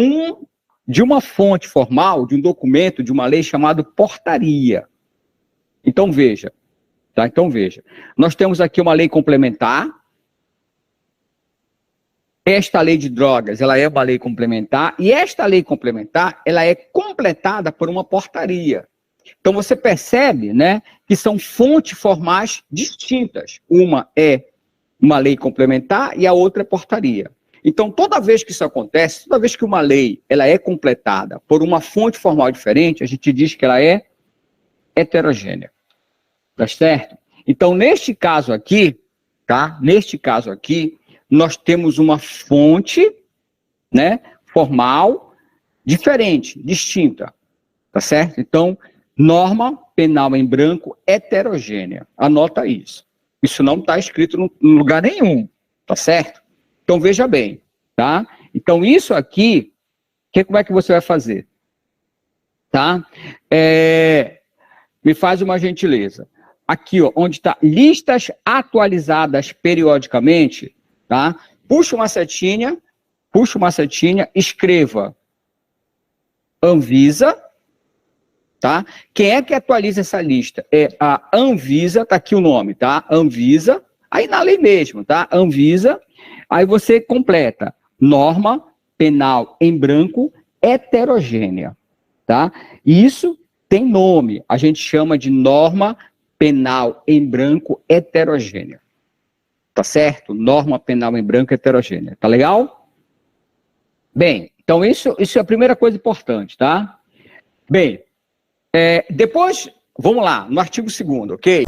uma fonte formal, de um documento, de uma lei chamada portaria. Então, veja. Tá? Então, veja. Nós temos aqui uma lei complementar. Esta lei de drogas, ela é uma lei complementar, e esta lei complementar, ela é completada por uma portaria. Então você percebe, né, que são fontes formais distintas. Uma é uma lei complementar e a outra é portaria. Então, toda vez que isso acontece, toda vez que uma lei ela é completada por uma fonte formal diferente, a gente diz que ela é heterogênea. Tá certo? Então, neste caso aqui, tá? Neste caso aqui, nós temos uma fonte, né, formal diferente, distinta. Tá certo? Então, norma penal em branco heterogênea. Anota isso. Isso não está escrito em lugar nenhum. Tá certo? Então, veja bem, tá? Então, isso aqui, como é que você vai fazer? Tá? Me faz uma gentileza. Aqui, ó, onde está listas atualizadas periodicamente, tá? Puxa uma setinha, escreva Anvisa, tá? Quem é que atualiza essa lista? É a Anvisa, tá aqui o nome, tá? Anvisa, aí na lei mesmo, tá? Anvisa, aí você completa norma penal em branco heterogênea, tá? Isso tem nome, a gente chama de norma penal em branco heterogênea. Tá certo? Norma penal em branco heterogênea. Tá legal? Bem, então isso é a primeira coisa importante, tá? Bem, depois, vamos lá, no artigo 2º, ok?